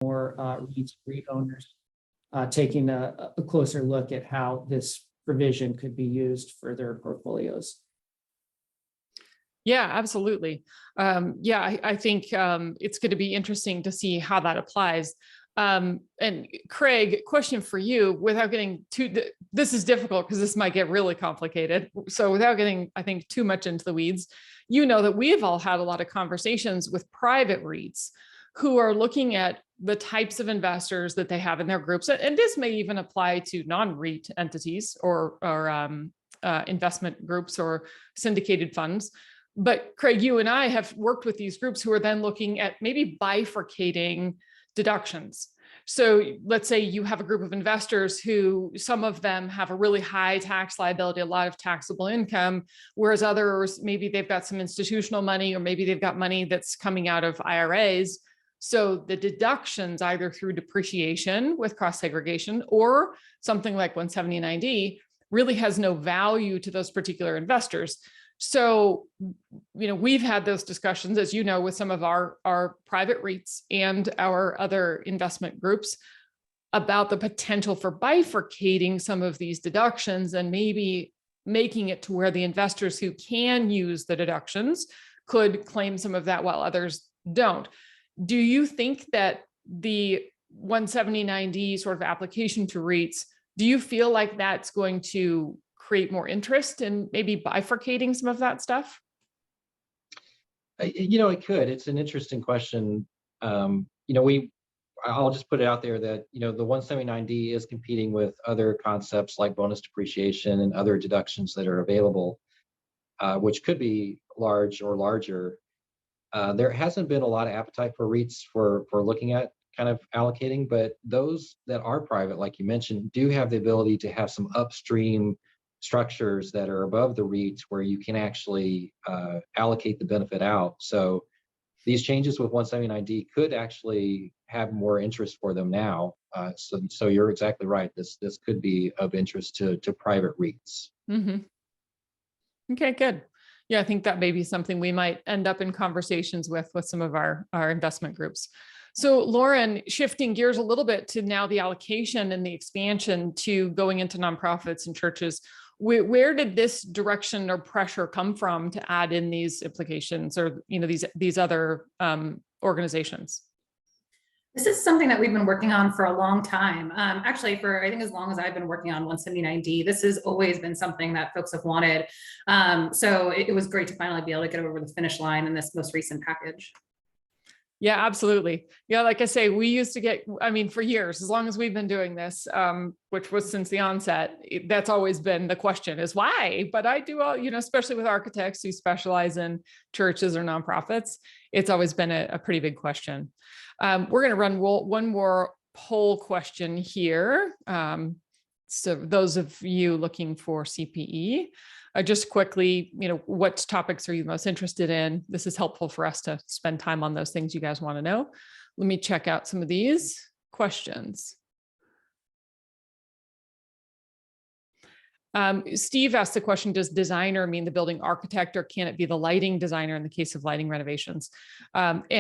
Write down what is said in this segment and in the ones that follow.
more REIT owners taking a closer look at how this provision could be used for their portfolios. Yeah, absolutely. I think it's going to be interesting to see how that applies. And Craig, question for you, without getting this is difficult because this might get really complicated. So without getting, I think, too much into the weeds, you know that we've all had a lot of conversations with private REITs who are looking at the types of investors that they have in their groups. And this may even apply to non-REIT entities or investment groups or syndicated funds. But Craig, you and I have worked with these groups who are then looking at maybe bifurcating deductions. So let's say you have a group of investors who some of them have a really high tax liability, a lot of taxable income, whereas others, maybe they've got some institutional money, or maybe they've got money that's coming out of IRAs. So the deductions, either through depreciation with cost segregation or something like 179D, really has no value to those particular investors. So, we've had those discussions, as you know, with some of our private REITs and our other investment groups about the potential for bifurcating some of these deductions and maybe making it to where the investors who can use the deductions could claim some of that while others don't. Do you think that the 179D sort of application to REITs, do you feel like that's going to create more interest in maybe bifurcating some of that stuff? It could. It's an interesting question. I'll just put it out there that, the 179D is competing with other concepts like bonus depreciation and other deductions that are available, which could be large or larger. There hasn't been a lot of appetite for REITs for looking at kind of allocating, but those that are private, like you mentioned, do have the ability to have some upstream structures that are above the REITs where you can actually allocate the benefit out. So these changes with 179D could actually have more interest for them now. So you're exactly right. This could be of interest to private REITs. Mm-hmm. Okay, good. Yeah, I think that may be something we might end up in conversations with some of our investment groups. So Lauren, shifting gears a little bit to now the allocation and the expansion to going into nonprofits and churches, where did this direction or pressure come from to add in these implications or these other organizations? This is something that we've been working on for a long time. Actually, for I think as long as I've been working on 179D, this has always been something that folks have wanted. So it was great to finally be able to get over the finish line in this most recent package. Yeah, absolutely. Yeah, like I say, we used to get, for years, as long as we've been doing this, which was since the onset, that's always been the question is why? But I do all, especially with architects who specialize in churches or nonprofits, it's always been a pretty big question. We're going to run one more poll question here. So those of you looking for CPE, just quickly, what topics are you most interested in? This is helpful for us to spend time on those things you guys want to know. Let me check out some of these questions. Steve asked the question, does designer mean the building architect, or can it be the lighting designer in the case of lighting renovations? Lauren,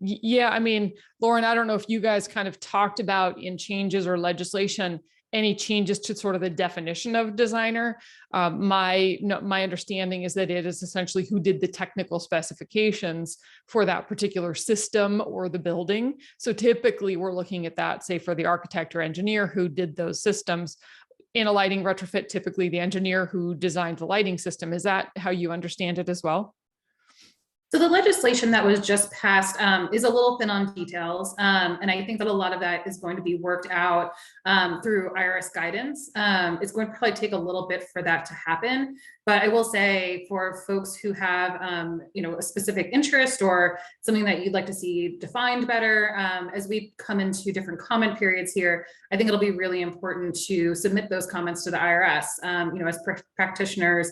I don't know if you guys kind of talked about in changes or legislation, any changes to sort of the definition of designer. My understanding is that it is essentially who did the technical specifications for that particular system or the building. So typically we're looking at that, say, for the architect or engineer who did those systems. In a lighting retrofit, typically the engineer who designed the lighting system. Is that how you understand it as well? So the legislation that was just passed is a little thin on details. And I think that a lot of that is going to be worked out through IRS guidance. It's going to probably take a little bit for that to happen. But I will say for folks who have a specific interest or something that you'd like to see defined better, as we come into different comment periods here, I think it'll be really important to submit those comments to the IRS. As practitioners,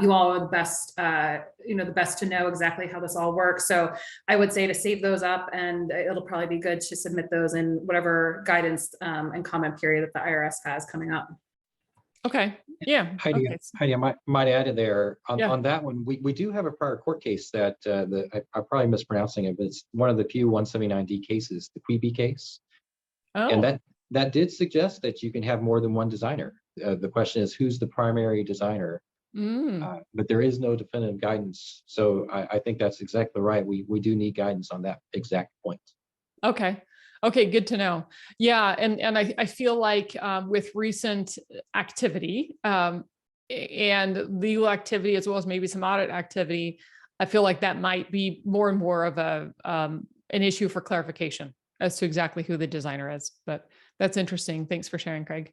you all are the best, the best to know exactly how this all works. So I would say to save those up, and it'll probably be good to submit those in whatever guidance and comment period that the IRS has coming up. Okay. Yeah. Heidi, Okay. Heidi, I might add in there Yeah. on that one. We do have a prior court case that I'm probably mispronouncing it, but it's one of the few 179D cases, the Queeby case, and Oh, that did suggest that you can have more than one designer. The question is, who's the primary designer? But there is no definitive guidance, so I think that's exactly right. We do need guidance on that exact point. okay. Okay, good to know. Yeah, and I feel like with recent activity and legal activity, as well as maybe some audit activity, I feel like that might be more and more of a an issue for clarification as to exactly who the designer is. But that's interesting. Thanks for sharing, Craig.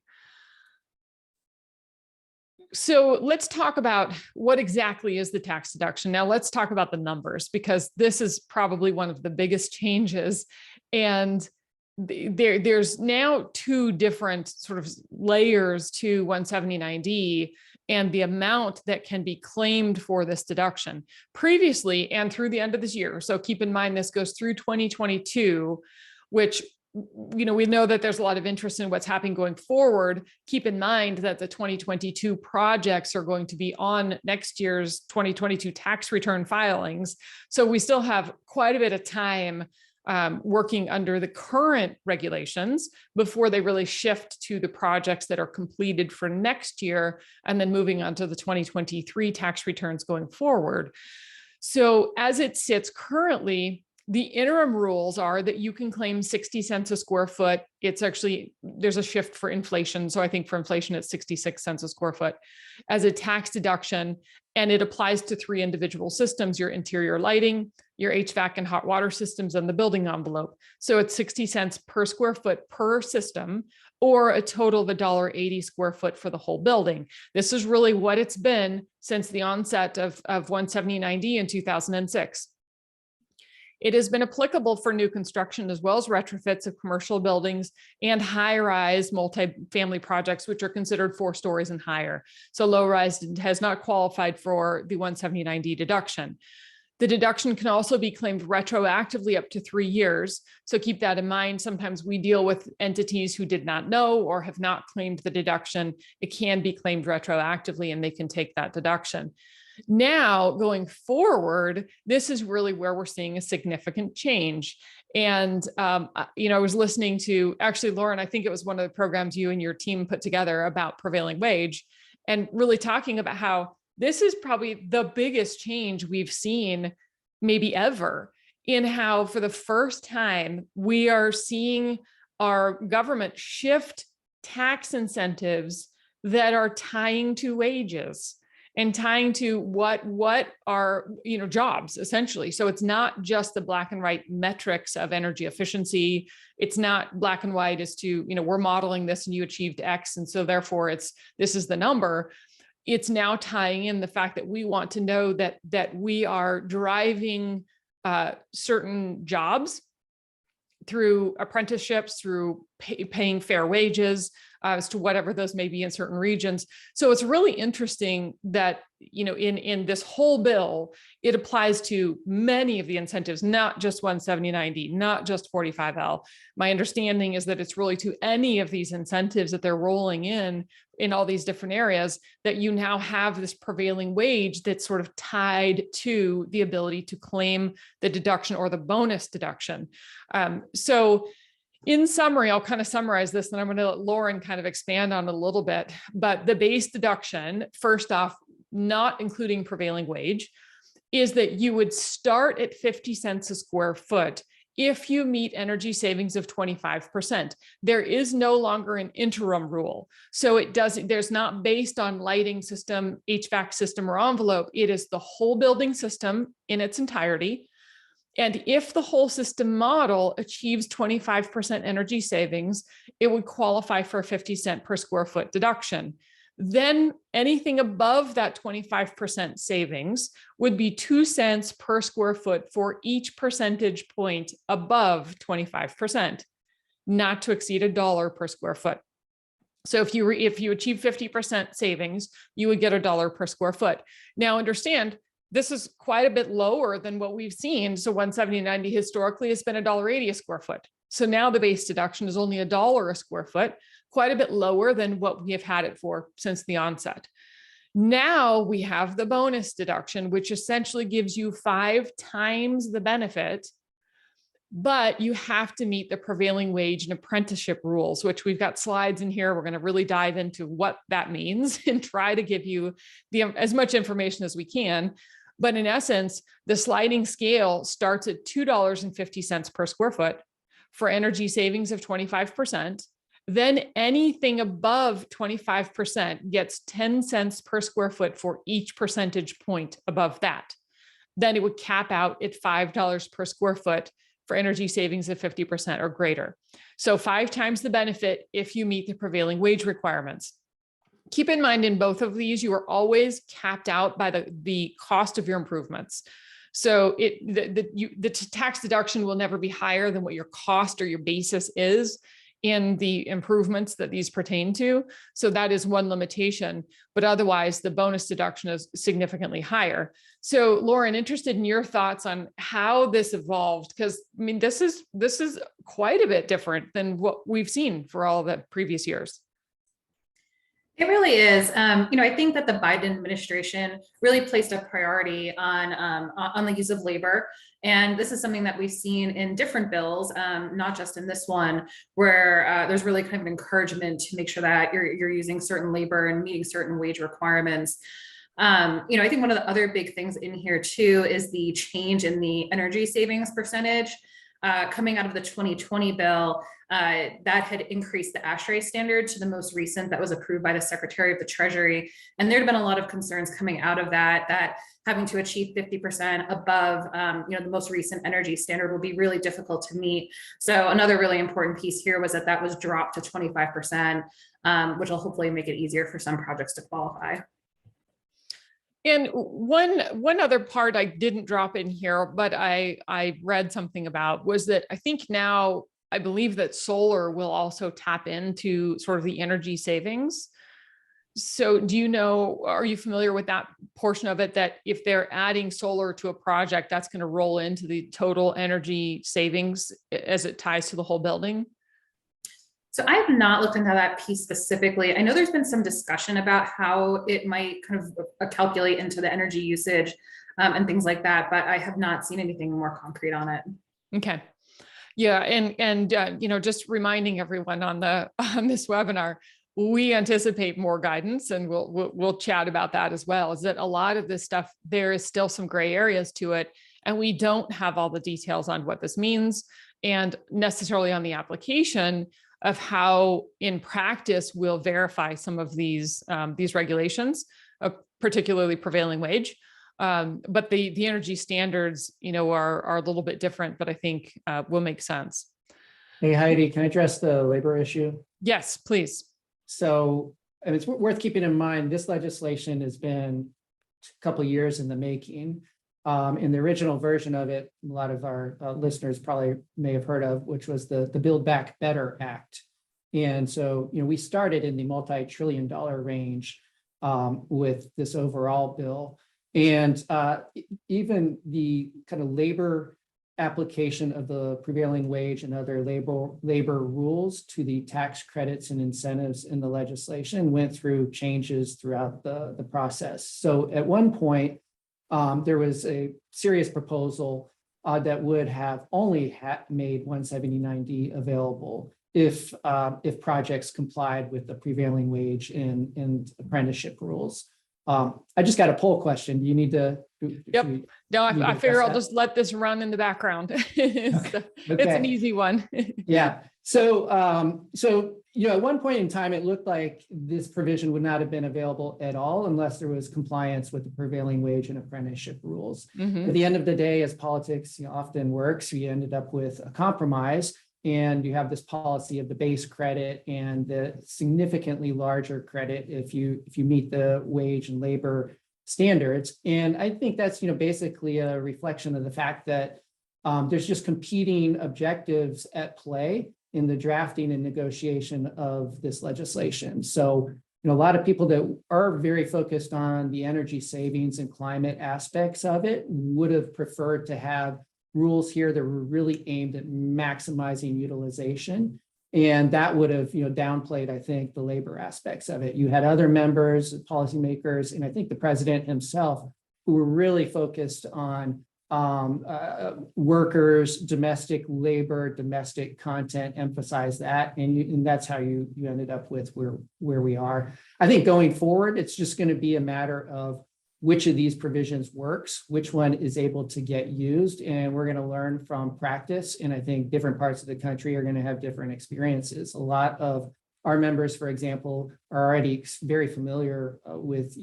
So let's talk about what exactly is the tax deduction. Now let's talk about the numbers, because this is probably one of the biggest changes. And there's now two different sort of layers to 179D and the amount that can be claimed for this deduction. Previously and through the end of this year, so keep in mind this goes through 2022, which we know that there's a lot of interest in what's happening going forward. Keep in mind that the 2022 projects are going to be on next year's 2022 tax return filings. So we still have quite a bit of time working under the current regulations before they really shift to the projects that are completed for next year, and then moving on to the 2023 tax returns going forward. So as it sits currently, the interim rules are that you can claim 60 cents a square foot. It's actually, there's a shift for inflation. So I think for inflation, it's 66 cents a square foot as a tax deduction. And it applies to 3 individual systems: your interior lighting, your HVAC and hot water systems, and the building envelope. So it's 60 cents per square foot per system, or a total of $1.80 square foot for the whole building. This is really what it's been since the onset of 179D in 2006. It has been applicable for new construction as well as retrofits of commercial buildings and high-rise multifamily projects, which are considered 4 stories and higher. So low-rise has not qualified for the 179D deduction. The deduction can also be claimed retroactively up to 3 years. So keep that in mind. Sometimes we deal with entities who did not know or have not claimed the deduction. It can be claimed retroactively and they can take that deduction. Now, going forward, this is really where we're seeing a significant change. And, I was listening to, actually, Lauren, I think it was one of the programs you and your team put together about prevailing wage, and really talking about how this is probably the biggest change we've seen maybe ever, in how for the first time we are seeing our government shift tax incentives that are tying to wages and tying to what are jobs, essentially. So it's not just the black and white metrics of energy efficiency. It's not black and white as to, we're modeling this and you achieved X, and so therefore this is the number. It's now tying in the fact that we want to know that we are driving certain jobs through apprenticeships, through paying fair wages, as to whatever those may be in certain regions. So it's really interesting that, in this whole bill, it applies to many of the incentives, not just 179D, not just 45L. My understanding is that it's really to any of these incentives that they're rolling in all these different areas, that you now have this prevailing wage that's sort of tied to the ability to claim the deduction or the bonus deduction. So in summary, I'll kind of summarize this, and I'm going to let Lauren kind of expand on it a little bit. But the base deduction, first off, not including prevailing wage, is that you would start at 50 cents a square foot if you meet energy savings of 25%. There is no longer an interim rule. So there's not based on lighting system, HVAC system, or envelope. It is the whole building system in its entirety. And if the whole system model achieves 25% energy savings, it would qualify for a 50 cent per square foot deduction. Then anything above that 25% savings would be 2 cents per square foot for each percentage point above 25%, not to exceed $1 per square foot. So if you achieve 50% savings, you would get $1 per square foot. Now understand, this is quite a bit lower than what we've seen. So 179D historically has been $1.80 a square foot. So now the base deduction is only $1 a square foot, quite a bit lower than what we have had it for since the onset. Now we have the bonus deduction, which essentially gives you 5 times the benefit, but you have to meet the prevailing wage and apprenticeship rules, which we've got slides in here. We're going to really dive into what that means and try to give you as much information as we can. But in essence, the sliding scale starts at $2.50 per square foot for energy savings of 25%. Then anything above 25% gets 10 cents per square foot for each percentage point above that. Then it would cap out at $5 per square foot for energy savings of 50% or greater. So 5 times the benefit if you meet the prevailing wage requirements. Keep in mind, in both of these, you are always capped out by the cost of your improvements. So the tax deduction will never be higher than what your cost or your basis is in the improvements that these pertain to. So that is one limitation, but otherwise the bonus deduction is significantly higher. So Lauren, interested in your thoughts on how this evolved, because I mean, this is quite a bit different than what we've seen for all the previous years. It really is. I think that the Biden administration really placed a priority on the use of labor. And this is something that we've seen in different bills, not just in this one, where there's really kind of an encouragement to make sure that you're using certain labor and meeting certain wage requirements. I think one of the other big things in here too is the change in the energy savings percentage. Coming out of the 2020 bill, that had increased the ASHRAE standard to the most recent that was approved by the Secretary of the Treasury. And there had been a lot of concerns coming out of that having to achieve 50% above, the most recent energy standard will be really difficult to meet. So another really important piece here was that was dropped to 25%, which will hopefully make it easier for some projects to qualify. And one other part I didn't drop in here, but I read something about was that I think now I believe that solar will also tap into sort of the energy savings. So are you familiar with that portion of it, that if they're adding solar to a project, that's going to roll into the total energy savings as it ties to the whole building? So I have not looked into that piece specifically. I know there's been some discussion about how it might kind of calculate into the energy usage and things like that, but I have not seen anything more concrete on it. Okay. Yeah. And just reminding everyone on this webinar, we anticipate more guidance, and we'll chat about that as well, is that a lot of this stuff, there is still some gray areas to it, and we don't have all the details on what this means and necessarily on the application of how in practice we'll verify some of these regulations, particularly prevailing wage. But the energy standards, are a little bit different, but I think will make sense. Hey, Heidi, can I address the labor issue? Yes, please. So, and it's worth keeping in mind, this legislation has been a couple of years in the making. In the original version of it, a lot of our listeners probably may have heard of, which was the Build Back Better Act. And so, we started in the multi-trillion-dollar range with this overall bill. And even the kind of labor application of the prevailing wage and other labor rules to the tax credits and incentives in the legislation went through changes throughout the process. So at one point, there was a serious proposal that would have only made 179D available if projects complied with the prevailing wage and apprenticeship rules. I just got a poll question. You need to. Yep. No, I figure I'll just let this run in the background. It's an easy one. Yeah. So, at one point in time, it looked like this provision would not have been available at all unless there was compliance with the prevailing wage and apprenticeship rules. Mm-hmm. At the end of the day, as politics often works, we ended up with a compromise. And you have this policy of the base credit and the significantly larger credit if you meet the wage and labor standards. And I think that's basically a reflection of the fact that there's just competing objectives at play in the drafting and negotiation of this legislation. So a lot of people that are very focused on the energy savings and climate aspects of it would have preferred to have rules here that were really aimed at maximizing utilization. And that would have, downplayed, I think, the labor aspects of it. You had other members, policymakers, and I think the president himself, who were really focused on workers, domestic labor, domestic content, emphasize that. And that's how you ended up with where we are. I think going forward, it's just going to be a matter of which of these provisions works, which one is able to get used, and we're going to learn from practice. And I think different parts of the country are going to have different experiences. A lot of our members, for example, are already very familiar with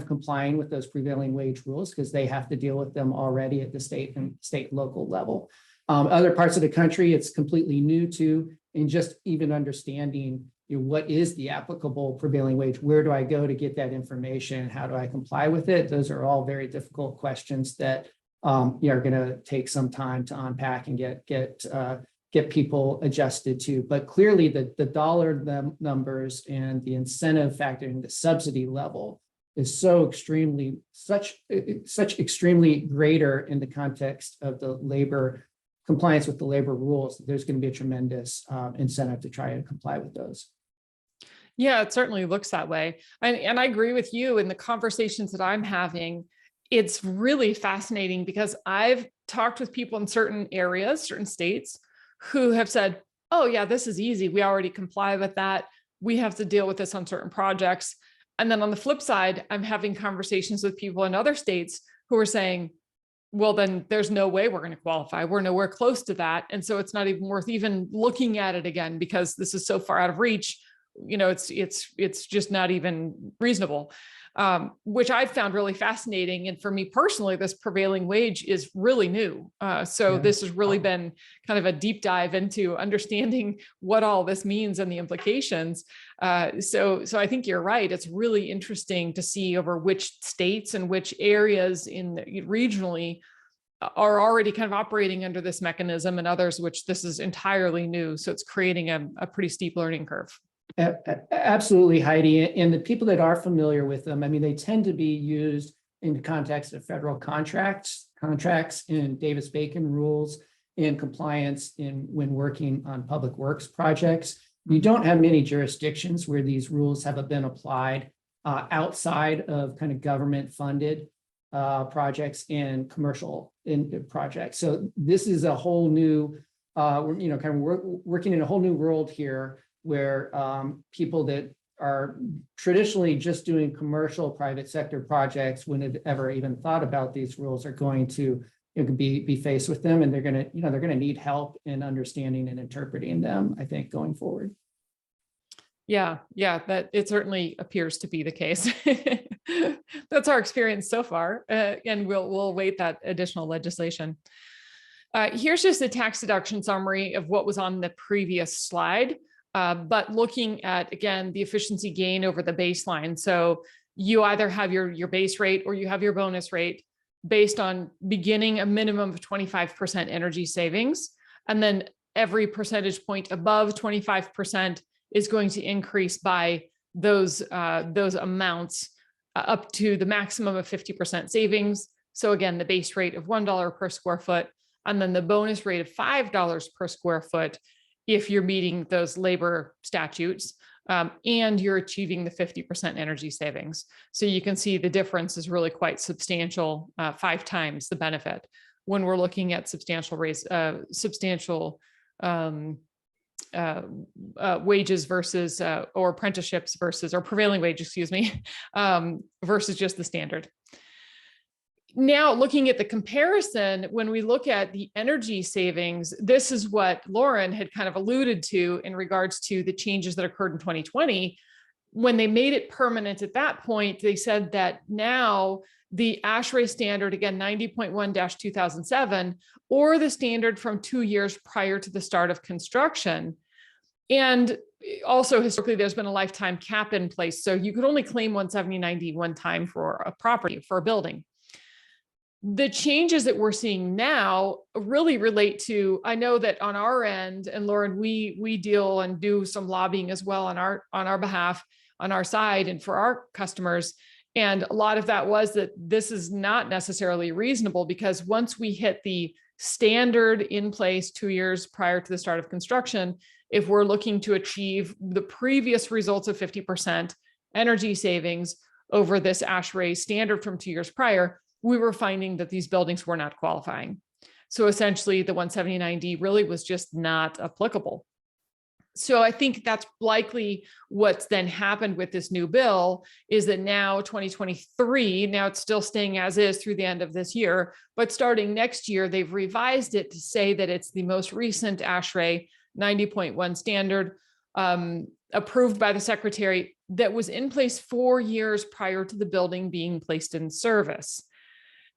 complying with those prevailing wage rules because they have to deal with them already at the state and local level. Other parts of the country, it's completely new to, and just even understanding what is the applicable prevailing wage? Where do I go to get that information? How do I comply with it? Those are all very difficult questions that are going to take some time to unpack and get people adjusted to. But clearly, the dollar numbers and the incentive factor and the subsidy level is such extremely greater in the context of the labor compliance with the labor rules. There's going to be a tremendous incentive to try and comply with those. Yeah, it certainly looks that way. And I agree with you in the conversations that I'm having. It's really fascinating because I've talked with people in certain areas, certain states, who have said, oh yeah, this is easy. We already comply with that. We have to deal with this on certain projects. And then on the flip side, I'm having conversations with people in other states who are saying, well, then there's no way we're going to qualify. We're nowhere close to that. And so it's not even worth even looking at it again because this is so far out of reach. It's just not even reasonable, which I've found really fascinating. And for me personally, this prevailing wage is really new. This has really been kind of a deep dive into understanding what all this means and the implications. So I think you're right. It's really interesting to see over which states and which areas regionally are already kind of operating under this mechanism and others, which this is entirely new. So it's creating a pretty steep learning curve. Absolutely, Heidi. And the people that are familiar with them, I mean, they tend to be used in the context of federal contracts in Davis-Bacon rules, in compliance when working on public works projects. You don't have many jurisdictions where these rules have been applied outside of kind of government-funded projects and commercial projects. So this is a whole new, working in a whole new world here, where people that are traditionally just doing commercial private sector projects wouldn't have ever even thought about these rules are going to be faced with them, and they're going to need help in understanding and interpreting them, I think, going forward. Yeah, that it certainly appears to be the case. That's our experience so far, and we'll await that additional legislation. Here's just a tax deduction summary of what was on the previous slide. But looking at, again, the efficiency gain over the baseline. So you either have your base rate or you have your bonus rate based on beginning a minimum of 25% energy savings. And then every percentage point above 25% is going to increase by those amounts up to the maximum of 50% savings. So again, the base rate of $1 per square foot, and then the bonus rate of $5 per square foot if you're meeting those labor statutes and you're achieving the 50% energy savings. So you can see the difference is really quite substantial, 5 times the benefit when we're looking at substantial wages versus, or apprenticeships versus, or prevailing wage, versus just the standard. Now, looking at the comparison, when we look at the energy savings, this is what Lauren had kind of alluded to in regards to the changes that occurred in 2020. When they made it permanent at that point, they said that now the ASHRAE standard, again, 90.1-2007, or the standard from 2 years prior to the start of construction. And also historically, there's been a lifetime cap in place. So you could only claim 170/90 one time for a property, for a building. The changes that we're seeing now really relate to, I know that on our end, and Lauren, we deal and do some lobbying as well on our behalf, on our side and for our customers. And a lot of that was that this is not necessarily reasonable, because once we hit the standard in place 2 years prior to the start of construction, if we're looking to achieve the previous results of 50% energy savings over this ASHRAE standard from 2 years prior, we were finding that these buildings were not qualifying. So essentially the 179D really was just not applicable. So I think that's likely what's then happened with this new bill is that now 2023, now it's still staying as is through the end of this year, but starting next year, they've revised it to say that it's the most recent ASHRAE 90.1 standard approved by the secretary that was in place 4 years prior to the building being placed in service.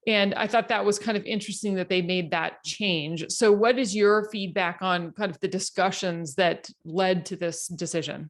And I thought that was kind of interesting that they made that change. So what is your feedback on kind of the discussions that led to this decision?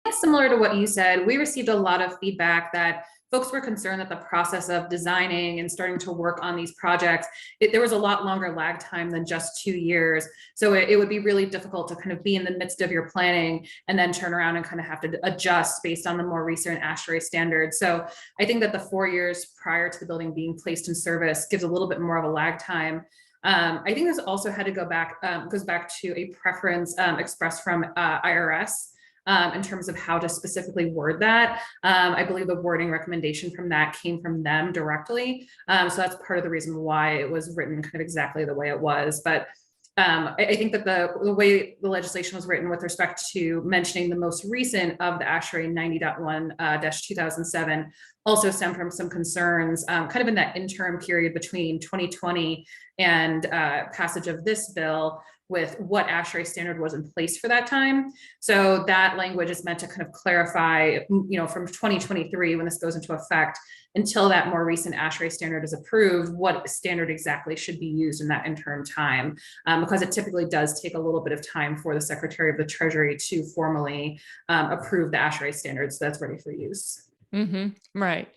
Similar to what you said, we received a lot of feedback that folks were concerned that the process of designing and starting to work on these projects, there was a lot longer lag time than just 2 years. So it would be really difficult to kind of be in the midst of your planning and then turn around and kind of have to adjust based on the more recent ASHRAE standards. So I think that the 4 years prior to the building being placed in service gives a little bit more of a lag time. I think this also had to go back, goes back to a preference expressed from IRS. In terms of how to specifically word that. I believe the wording recommendation from that came from them directly. So that's part of the reason why it was written kind of exactly the way it was. But I think that the way the legislation was written with respect to mentioning the most recent of the ASHRAE 90.1-2007 also stemmed from some concerns kind of in that interim period between 2020 and passage of this bill with what ASHRAE standard was in place for that time. So that language is meant to kind of clarify, from 2023, when this goes into effect, until that more recent ASHRAE standard is approved, what standard exactly should be used in that interim time, because it typically does take a little bit of time for the Secretary of the Treasury to formally approve the ASHRAE standard, so that's ready for use. Mm-hmm. Right.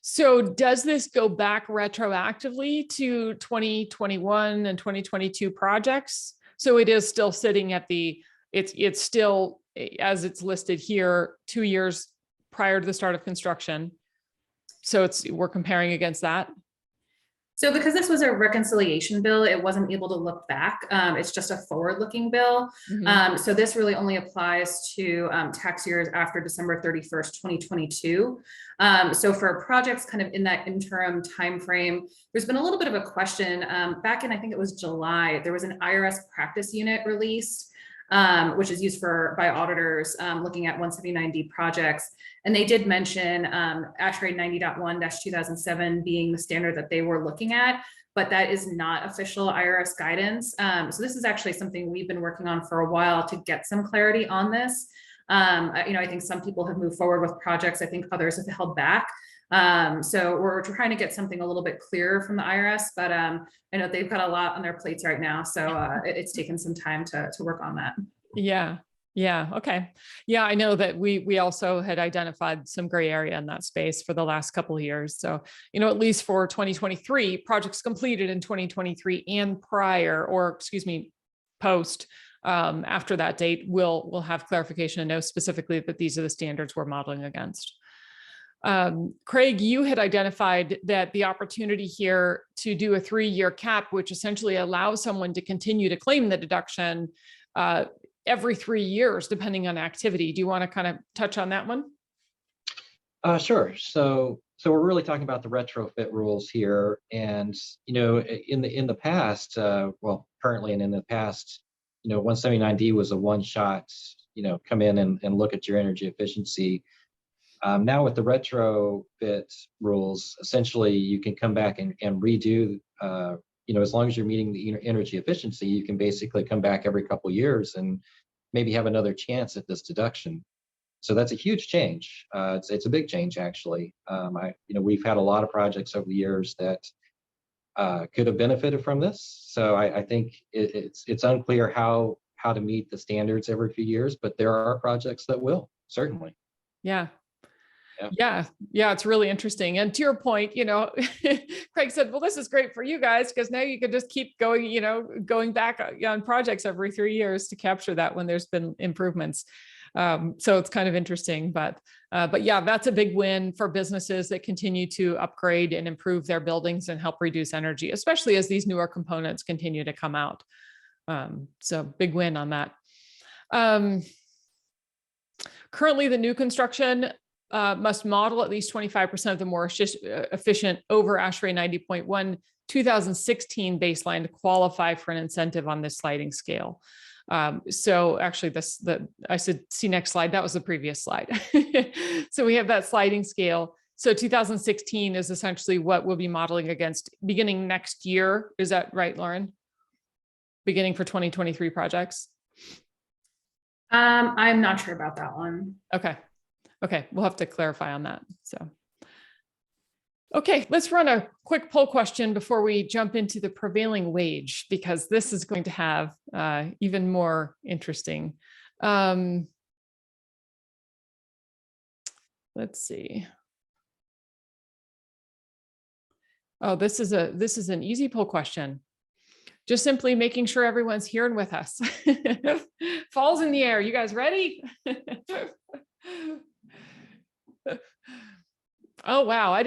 So does this go back retroactively to 2021 and 2022 projects? So it is still sitting at it's still, as it's listed here, 2 years prior to the start of construction. So we're comparing against that. So because this was a reconciliation bill, it wasn't able to look back. It's just a forward-looking bill. Mm-hmm. So this really only applies to tax years after December 31st, 2022. So for projects kind of in that interim timeframe, there's been a little bit of a question. Back in, I think it was July, there was an IRS practice unit released, which is used by auditors looking at 179D projects. And they did mention ASHRAE 90.1-2007 being the standard that they were looking at, but that is not official IRS guidance. So this is actually something we've been working on for a while to get some clarity on this. I think some people have moved forward with projects. I think others have held back. So we're trying to get something a little bit clearer from the IRS, but I know they've got a lot on their plates right now. So it's taken some time to work on that. Yeah. Yeah. Okay. Yeah. I know that we also had identified some gray area in that space for the last couple of years. So, at least for 2023, projects completed in 2023 and prior, or post after that date, we'll have clarification and know specifically that these are the standards we're modeling against. Craig, you had identified that the opportunity here to do a 3-year cap, which essentially allows someone to continue to claim the deduction every 3 years, depending on activity. Do you want to kind of touch on that one? Sure. So we're really talking about the retrofit rules here, and in the past, currently and in the past, 179D was a one-shot, come in and look at your energy efficiency. Now with the retrofit rules, essentially you can come back and redo, as long as you're meeting the energy efficiency, you can basically come back every couple of years and maybe have another chance at this deduction. So that's a huge change. It's a big change, actually. We've had a lot of projects over the years that could have benefited from this. So I think it's unclear how to meet the standards every few years, but there are projects that will, certainly. Yeah. Yeah, it's really interesting. And to your point, Craig said, well, this is great for you guys because now you can just keep going, going back on projects every 3 years to capture that when there's been improvements. So it's kind of interesting, but yeah, that's a big win for businesses that continue to upgrade and improve their buildings and help reduce energy, especially as these newer components continue to come out. So big win on that. Currently, the new construction must model at least 25% of the more efficient over ASHRAE 90.1 2016 baseline to qualify for an incentive on this sliding scale. So actually I said, see next slide, that was the previous slide. So we have that sliding scale. So 2016 is essentially what we'll be modeling against beginning next year. Is that right, Lauren? Beginning for 2023 projects? I'm not sure about that one. Okay. Okay, we'll have to clarify on that. So, okay, let's run a quick poll question before we jump into the prevailing wage, because this is going to have even more interesting. Let's see. Oh, this is an easy poll question. Just simply making sure everyone's hearing with us. Falls in the air. You guys ready? Oh, wow. I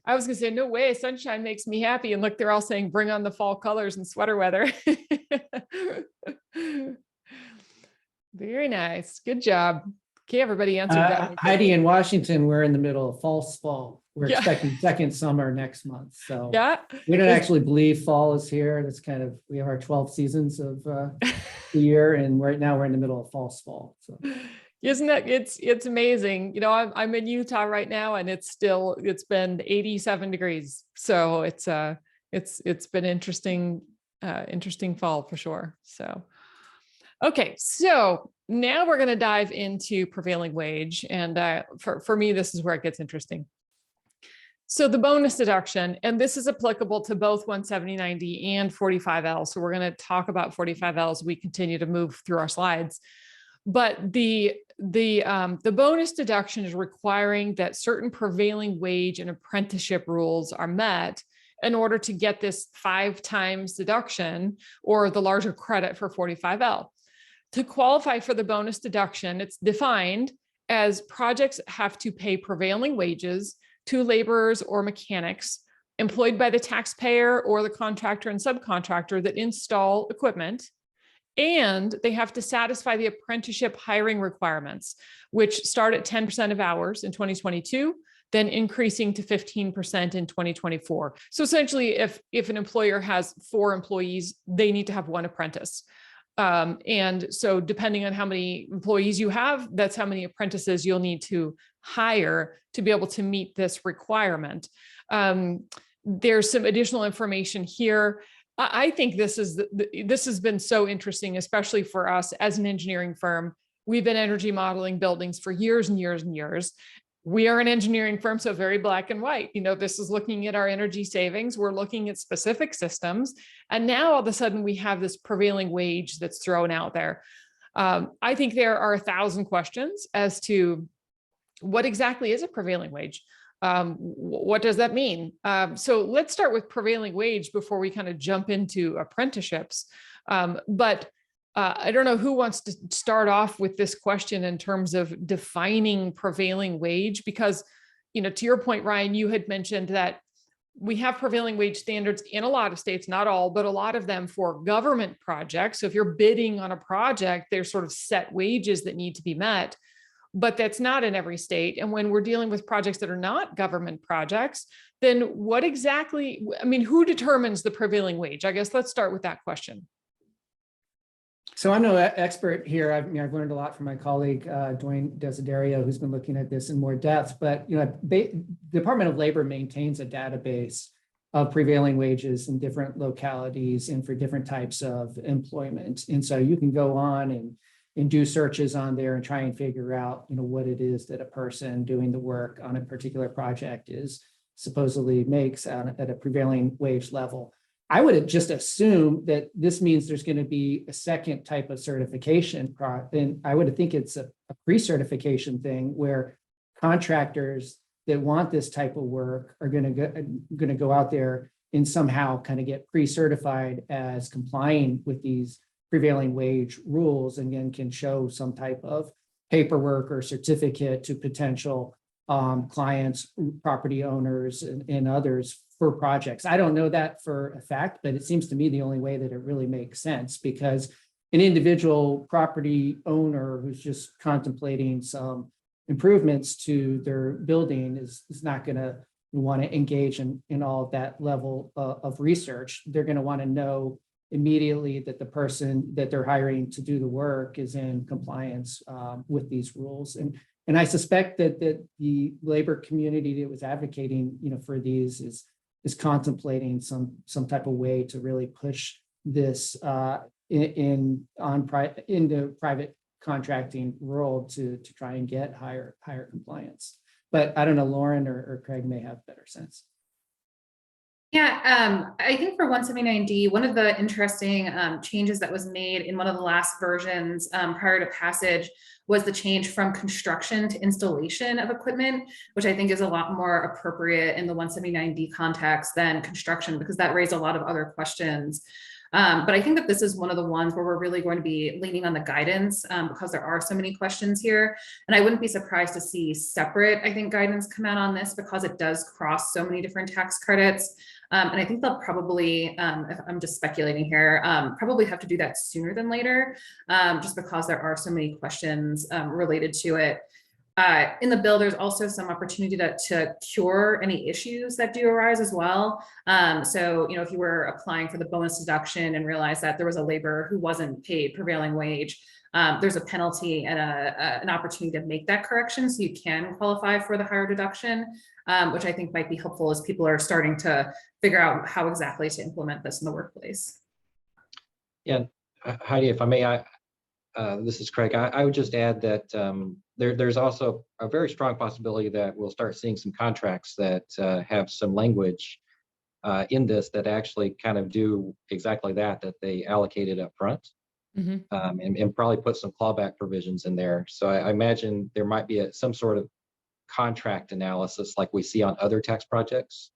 was gonna say, no way, sunshine makes me happy. And look, they're all saying, bring on the fall colors and sweater weather. Very nice. Good job. Okay, everybody answered that. Heidi in Washington, we're in the middle of false fall. We're Yeah. expecting second summer next month. So Yeah. we don't actually believe fall is here. That's kind of, we have our 12 seasons of the year, and right now we're in the middle of false fall. So. Isn't it? It's amazing. You know, I'm in Utah right now, and it's been 87 degrees. So it's been interesting fall for sure. So, okay. So now we're going to dive into prevailing wage. And for me, this is where it gets interesting. So the bonus deduction, and this is applicable to both 179D and 45L. So we're going to talk about 45L as we continue to move through our slides. But the bonus deduction is requiring that certain prevailing wage and apprenticeship rules are met in order to get this 5 times deduction or the larger credit for 45L. To qualify for the bonus deduction, it's defined as projects have to pay prevailing wages to laborers or mechanics employed by the taxpayer or the contractor and subcontractor that install equipment. And they have to satisfy the apprenticeship hiring requirements, which start at 10% of hours in 2022, then increasing to 15% in 2024. So essentially, if an employer has 4 employees, they need to have 1 apprentice. And so depending on how many employees you have, that's how many apprentices you'll need to hire to be able to meet this requirement. There's some additional information here. I think this has been so interesting, especially for us as an engineering firm. We've been energy modeling buildings for years and years and years. We are an engineering firm, so very black and white. You know, this is looking at our energy savings. We're looking at specific systems. And now all of a sudden we have this prevailing wage that's thrown out there. I think there are 1,000 questions as to what exactly is a prevailing wage? What does that mean? So let's start with prevailing wage before we kind of jump into apprenticeships. But I don't know who wants to start off with this question in terms of defining prevailing wage, because, you know, to your point, Ryan, you had mentioned that we have prevailing wage standards in a lot of states, not all, but a lot of them for government projects. So if you're bidding on a project, there's sort of set wages that need to be met. But that's not in every state. And when we're dealing with projects that are not government projects, then what exactly, I mean, who determines the prevailing wage? I guess let's start with that question. So I'm no expert here. I've learned a lot from my colleague, Dwayne Desiderio, who's been looking at this in more depth. But, you know, Department of Labor maintains a database of prevailing wages in different localities and for different types of employment. And so you can go on and do searches on there and try and figure out, you know, what it is that a person doing the work on a particular project is supposedly makes at a prevailing wage level. I would just assume that this means there's going to be a second type of certification, and I would think it's a pre-certification thing where contractors that want this type of work are going to go out there and somehow kind of get pre-certified as complying with these prevailing wage rules, and then can show some type of paperwork or certificate to potential clients, property owners, and others for projects. I don't know that for a fact, but it seems to me the only way that it really makes sense, because an individual property owner who's just contemplating some improvements to their building is not going to want to engage in all of that level of research. They're going to want to know immediately that the person that they're hiring to do the work is in compliance with these rules. And I suspect that the labor community that was advocating, for these is contemplating some type of way to really push this into private contracting world to try and get higher compliance. But I don't know, Lauren or Craig may have better sense. Yeah, I think for 179D, one of the interesting changes that was made in one of the last versions prior to passage was the change from construction to installation of equipment, which I think is a lot more appropriate in the 179D context than construction, because that raised a lot of other questions. But I think that this is one of the ones where we're really going to be leaning on the guidance because there are so many questions here. And I wouldn't be surprised to see separate, I think, guidance come out on this, because it does cross so many different tax credits. And I think they'll probably, if I'm just speculating here, probably have to do that sooner than later, just because there are so many questions related to it. In the bill, there's also some opportunity to cure any issues that do arise as well. So, if you were applying for the bonus deduction and realized that there was a laborer who wasn't paid prevailing wage, there's a penalty and an opportunity to make that correction, so you can qualify for the higher deduction, which I think might be helpful as people are starting to figure out how exactly to implement this in the workplace. Yeah, Heidi, if I may, this is Craig. I would just add that there's also a very strong possibility that we'll start seeing some contracts that have some language in this that actually kind of do exactly that they allocate it up front. And probably put some clawback provisions in there. So I imagine there might be some sort of contract analysis like we see on other tax projects,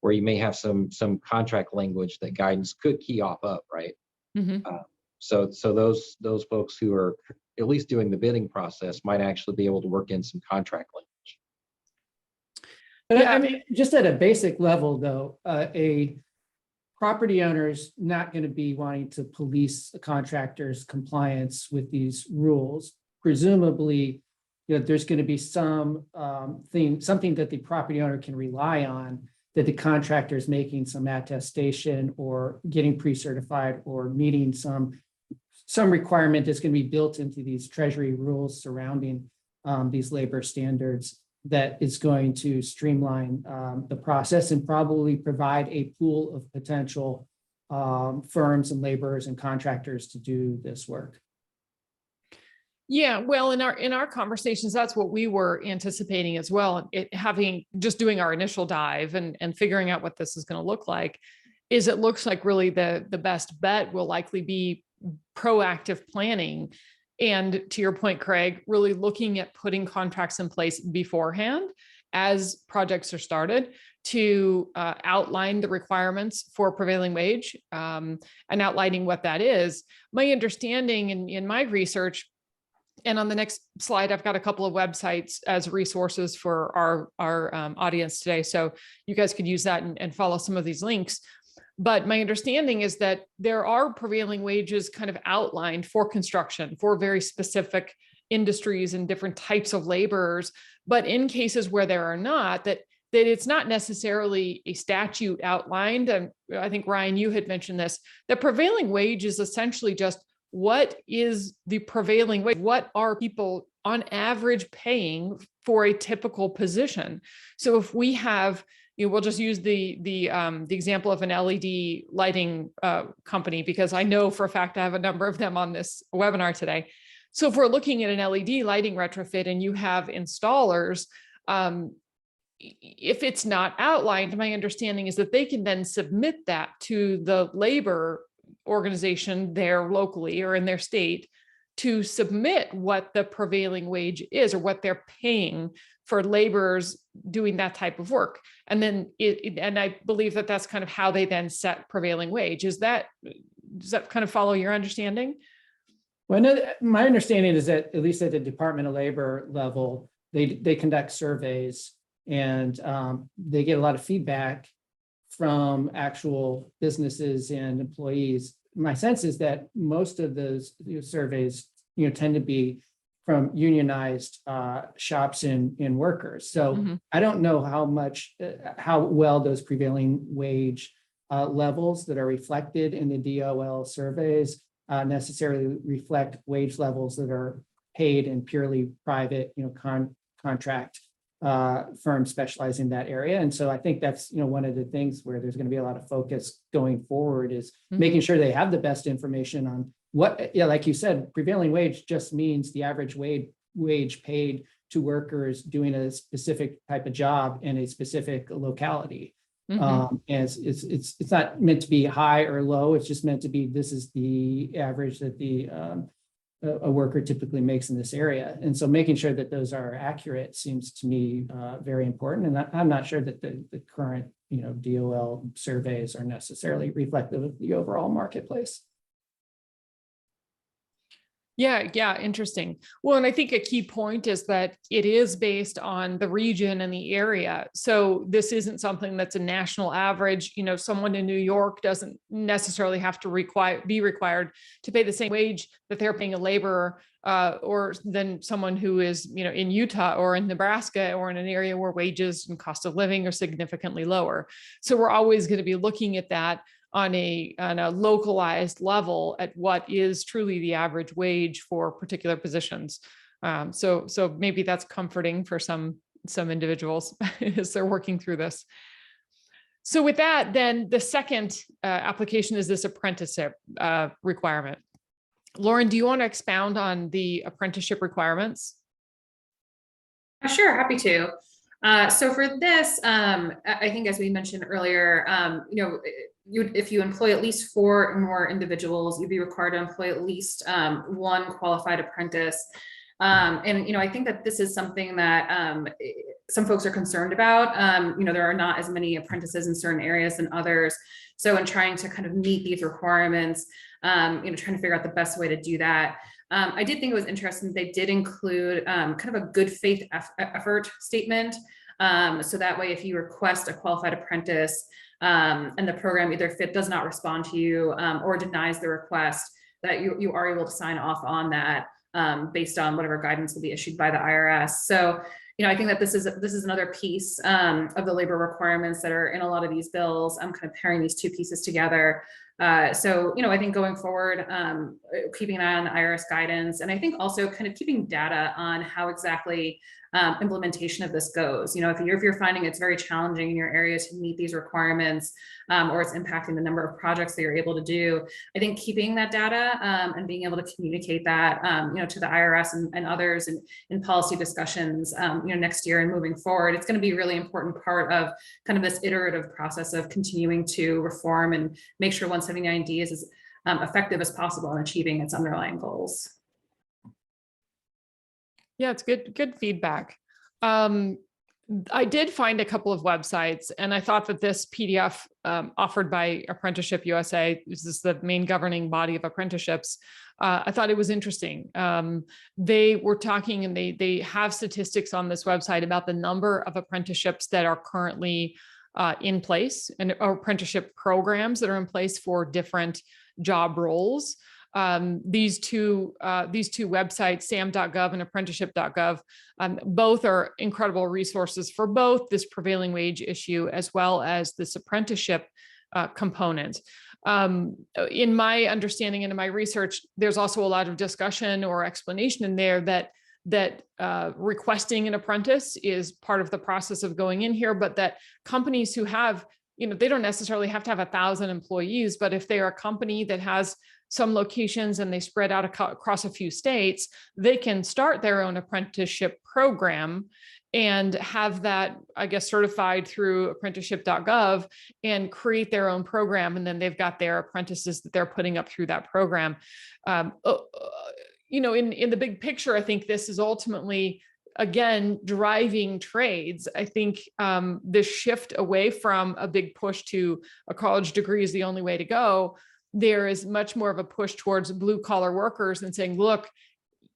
where you may have some contract language that guidance could key off of, right? So those folks who are at least doing the bidding process might actually be able to work in some contract language. But yeah. I mean, just at a basic level, though, a property owner is not going to be wanting to police a contractor's compliance with these rules. Presumably, there's going to be something that the property owner can rely on, that the contractor is making some attestation or getting pre-certified or meeting some requirement that's going to be built into these Treasury rules surrounding these labor standards, that is going to streamline the process and probably provide a pool of potential firms and laborers and contractors to do this work. Yeah, well, in our conversations, that's what we were anticipating as well. Just doing our initial dive and figuring out what this is going to look like, is it looks like really the best bet will likely be proactive planning. And to your point, Craig, really looking at putting contracts in place beforehand as projects are started to outline the requirements for prevailing wage and outlining what that is. My understanding in my research, and on the next slide, I've got a couple of websites as resources for our audience today. So you guys could use that and follow some of these links. But my understanding is that there are prevailing wages kind of outlined for construction, for very specific industries and different types of laborers. But in cases where there are not, that it's not necessarily a statute outlined. And I think, Ryan, you had mentioned this, that prevailing wage is essentially just, what is the prevailing wage? What are people on average paying for a typical position? So if we have, we'll just use the example of an LED lighting company, because I know for a fact I have a number of them on this webinar today. So if we're looking at an LED lighting retrofit and you have installers, if it's not outlined, my understanding is that they can then submit that to the labor organization there locally or in their state to submit what the prevailing wage is, or what they're paying for laborers doing that type of work. And then and I believe that that's kind of how they then set prevailing wage. Does that kind of follow your understanding? Well, I know my understanding is that at least at the Department of Labor level, they conduct surveys and they get a lot of feedback from actual businesses and employees. My sense is that most of those surveys, tend to be from unionized shops and workers. So I don't know how well those prevailing wage levels that are reflected in the DOL surveys necessarily reflect wage levels that are paid in purely private, contract firms specializing in that area. And so I think that's, one of the things where there's going to be a lot of focus going forward is making sure they have the best information on what, like you said, prevailing wage just means the average wage paid to workers doing a specific type of job in a specific locality. And it's not meant to be high or low. It's just meant to be, this is the average that a worker typically makes in this area. And so making sure that those are accurate seems to me very important. And I'm not sure that the current, DOL surveys are necessarily reflective of the overall marketplace. Yeah, interesting. Well, and I think a key point is that it is based on the region and the area. So this isn't something that's a national average. Someone in New York doesn't necessarily have to be required to pay the same wage that they're paying a laborer, or than someone who is, in Utah or in Nebraska or in an area where wages and cost of living are significantly lower. So we're always going to be looking at that on a localized level at what is truly the average wage for particular positions. So maybe that's comforting for some individuals as they're working through this. So with that, then the second application is this apprenticeship requirement. Lauren, do you want to expound on the apprenticeship requirements? Sure, happy to. So for this, I think as we mentioned earlier, if you employ at least 4 or more individuals, you'd be required to employ at least one qualified apprentice. And I think that this is something that some folks are concerned about. There are not as many apprentices in certain areas than others. So in trying to kind of meet these requirements, trying to figure out the best way to do that. I did think it was interesting. They did include kind of a good faith effort statement. So that way, if you request a qualified apprentice and the program either does not respond to you or denies the request, that you are able to sign off on that based on whatever guidance will be issued by the IRS. So, I think that this is another piece of the labor requirements that are in a lot of these bills. I'm kind of pairing these two pieces together. So, I think going forward, keeping an eye on the IRS guidance, and I think also kind of keeping data on how exactly implementation of this goes. If you're finding it's very challenging in your area to meet these requirements, or it's impacting the number of projects that you're able to do, I think keeping that data and being able to communicate that, to the IRS and others in policy discussions, next year and moving forward, it's going to be a really important part of kind of this iterative process of continuing to reform and make sure 179D is as effective as possible in achieving its underlying goals. Yeah, it's good feedback. I did find a couple of websites, and I thought that this PDF offered by Apprenticeship USA, this is the main governing body of apprenticeships. I thought it was interesting. They were talking, and they have statistics on this website about the number of apprenticeships that are currently in place, and apprenticeship programs that are in place for different job roles. These two websites, sam.gov and apprenticeship.gov, both are incredible resources for both this prevailing wage issue as well as this apprenticeship component. In my understanding and in my research, there's also a lot of discussion or explanation in there that requesting an apprentice is part of the process of going in here, but that companies who have, they don't necessarily have to have 1,000 employees, but if they are a company that has some locations and they spread out across a few states, they can start their own apprenticeship program and have that, I guess, certified through apprenticeship.gov and create their own program. And then they've got their apprentices that they're putting up through that program. In the big picture, I think this is ultimately, again, driving trades. I think this shift away from a big push to a college degree is the only way to go. there is much more of a push towards blue collar workers and saying, look,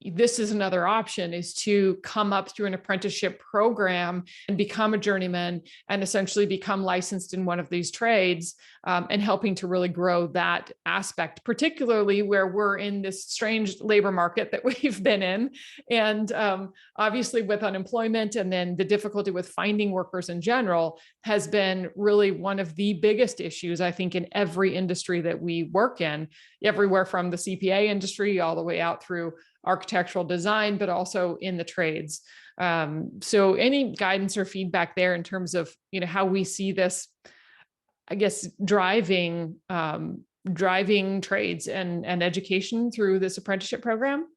this is another option, is to come up through an apprenticeship program and become a journeyman and essentially become licensed in one of these trades, and helping to really grow that aspect, particularly where we're in this strange labor market that we've been in. And obviously with unemployment and then the difficulty with finding workers in general has been really one of the biggest issues, I think, in every industry that we work in, everywhere from the CPA industry all the way out through architectural design, but also in the trades. So any guidance or feedback there in terms of, how we see this, I guess, driving trades and education through this apprenticeship program?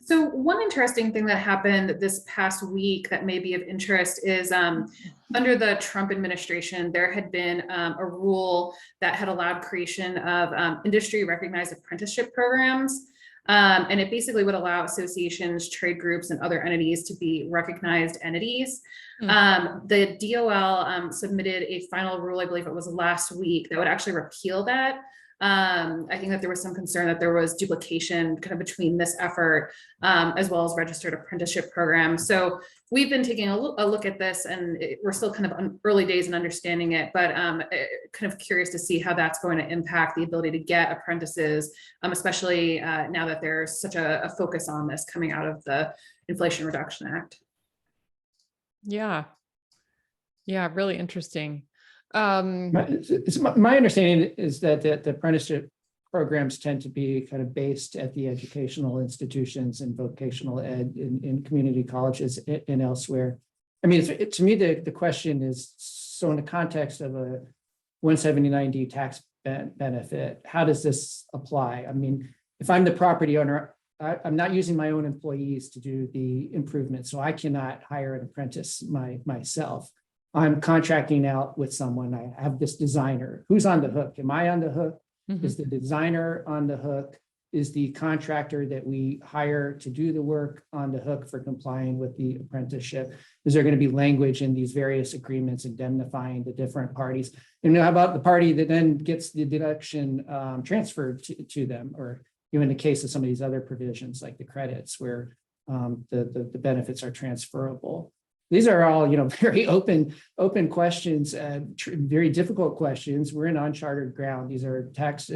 So one interesting thing that happened this past week that may be of interest is under the Trump administration, there had been a rule that had allowed creation of industry recognized apprenticeship programs. And it basically would allow associations, trade groups, and other entities to be recognized entities. The DOL submitted a final rule, I believe it was last week, that would actually repeal that. I think that there was some concern that there was duplication kind of between this effort as well as registered apprenticeship programs. So we've been taking a look at this, and we're still kind of on early days in understanding it, but kind of curious to see how that's going to impact the ability to get apprentices, especially now that there's such a focus on this coming out of the Inflation Reduction Act. Yeah, really interesting. My understanding is that the apprenticeship programs tend to be kind of based at the educational institutions and vocational ed in community colleges and elsewhere. I mean, to me, the question is, so in the context of a 179D tax benefit, how does this apply? I mean, if I'm the property owner, I'm not using my own employees to do the improvement, so I cannot hire an apprentice myself. I'm contracting out with someone. I have this designer. Who's on the hook? Am I on the hook? Mm-hmm. Is the designer on the hook? Is the contractor that we hire to do the work on the hook for complying with the apprenticeship? Is there going to be language in these various agreements indemnifying the different parties? And how about the party that then gets the deduction transferred to them? Or in the case of some of these other provisions like the credits where the benefits are transferable. These are all, very open questions, very difficult questions. We're in uncharted ground. These are tax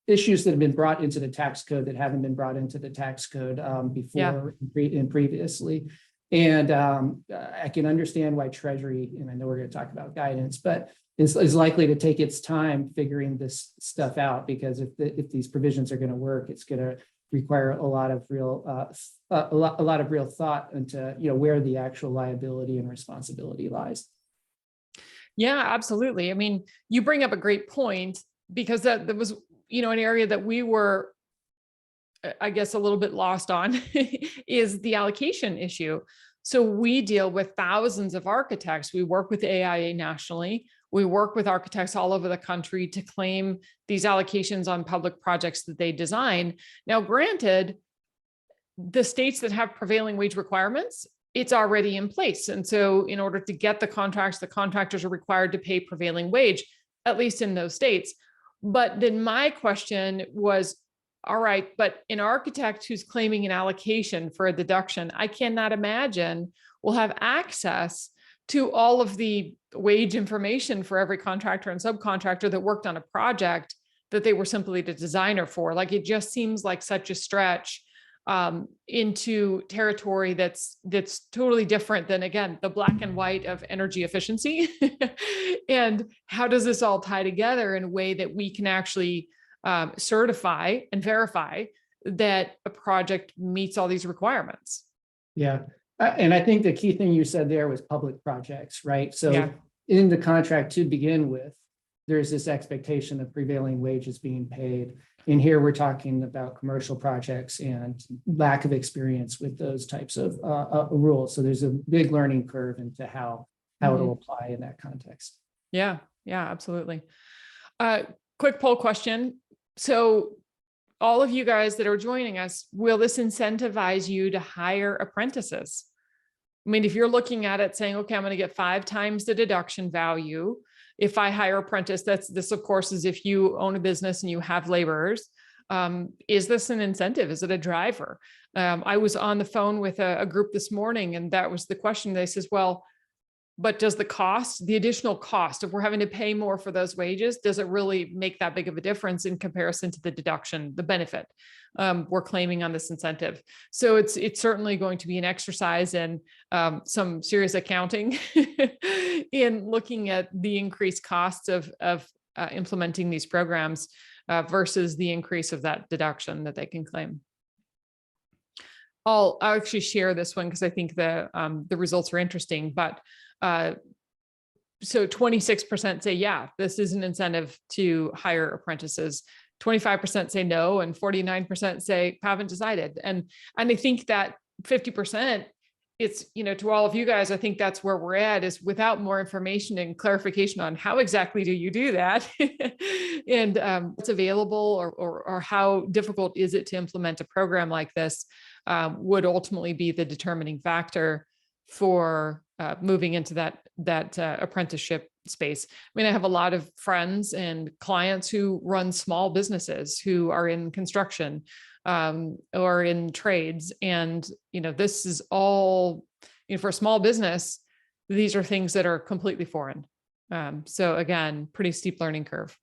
issues that have been brought into the tax code that haven't been brought into the tax code before and previously. And I can understand why Treasury, and I know we're going to talk about guidance, but is likely to take its time figuring this stuff out, because if these provisions are going to work, it's going to require a lot of real thought into where the actual liability and responsibility lies. Yeah, absolutely. I mean, you bring up a great point, because that was an area that we were, I guess, a little bit lost on is the allocation issue. So we deal with thousands of architects. We work with AIA nationally. We work with architects all over the country to claim these allocations on public projects that they design. Now, granted, the states that have prevailing wage requirements, it's already in place. And so in order to get the contracts, the contractors are required to pay prevailing wage, at least in those states. But then my question was, all right, but an architect who's claiming an allocation for a deduction, I cannot imagine will have access to all of the wage information for every contractor and subcontractor that worked on a project that they were simply the designer for. Like, it just seems like such a stretch into territory that's totally different than, again, the black and white of energy efficiency. And how does this all tie together in a way that we can actually certify and verify that a project meets all these requirements? Yeah. And I think the key thing you said there was public projects, right? So in the contract to begin with, there's this expectation of prevailing wages being paid. And here we're talking about commercial projects and lack of experience with those types of rules. So there's a big learning curve into how it'll apply in that context. Yeah, absolutely. Quick poll question. So all of you guys that are joining us, will this incentivize you to hire apprentices? I mean, if you're looking at it saying, okay, I'm going to get 5 times the deduction value, if I hire apprentice, this of course is if you own a business and you have laborers. Is this an incentive? Is it a driver? I was on the phone with a group this morning, and that was the question. They says, well, but does the additional cost, if we're having to pay more for those wages, does it really make that big of a difference in comparison to the deduction, the benefit we're claiming on this incentive? So it's certainly going to be an exercise in some serious accounting in looking at the increased costs of implementing these programs versus the increase of that deduction that they can claim. I'll actually share this one because I think the results are interesting, but so 26% say, yeah, this is an incentive to hire apprentices. 25% say no, and 49% say haven't decided. And I think that 50%, it's, to all of you guys, I think that's where we're at, is without more information and clarification on how exactly do you do that and what's available or how difficult is it to implement a program like this would ultimately be the determining factor for moving into that apprenticeship space. I mean, I have a lot of friends and clients who run small businesses who are in construction or in trades. And, this is all, for a small business, these are things that are completely foreign. So again, pretty steep learning curve.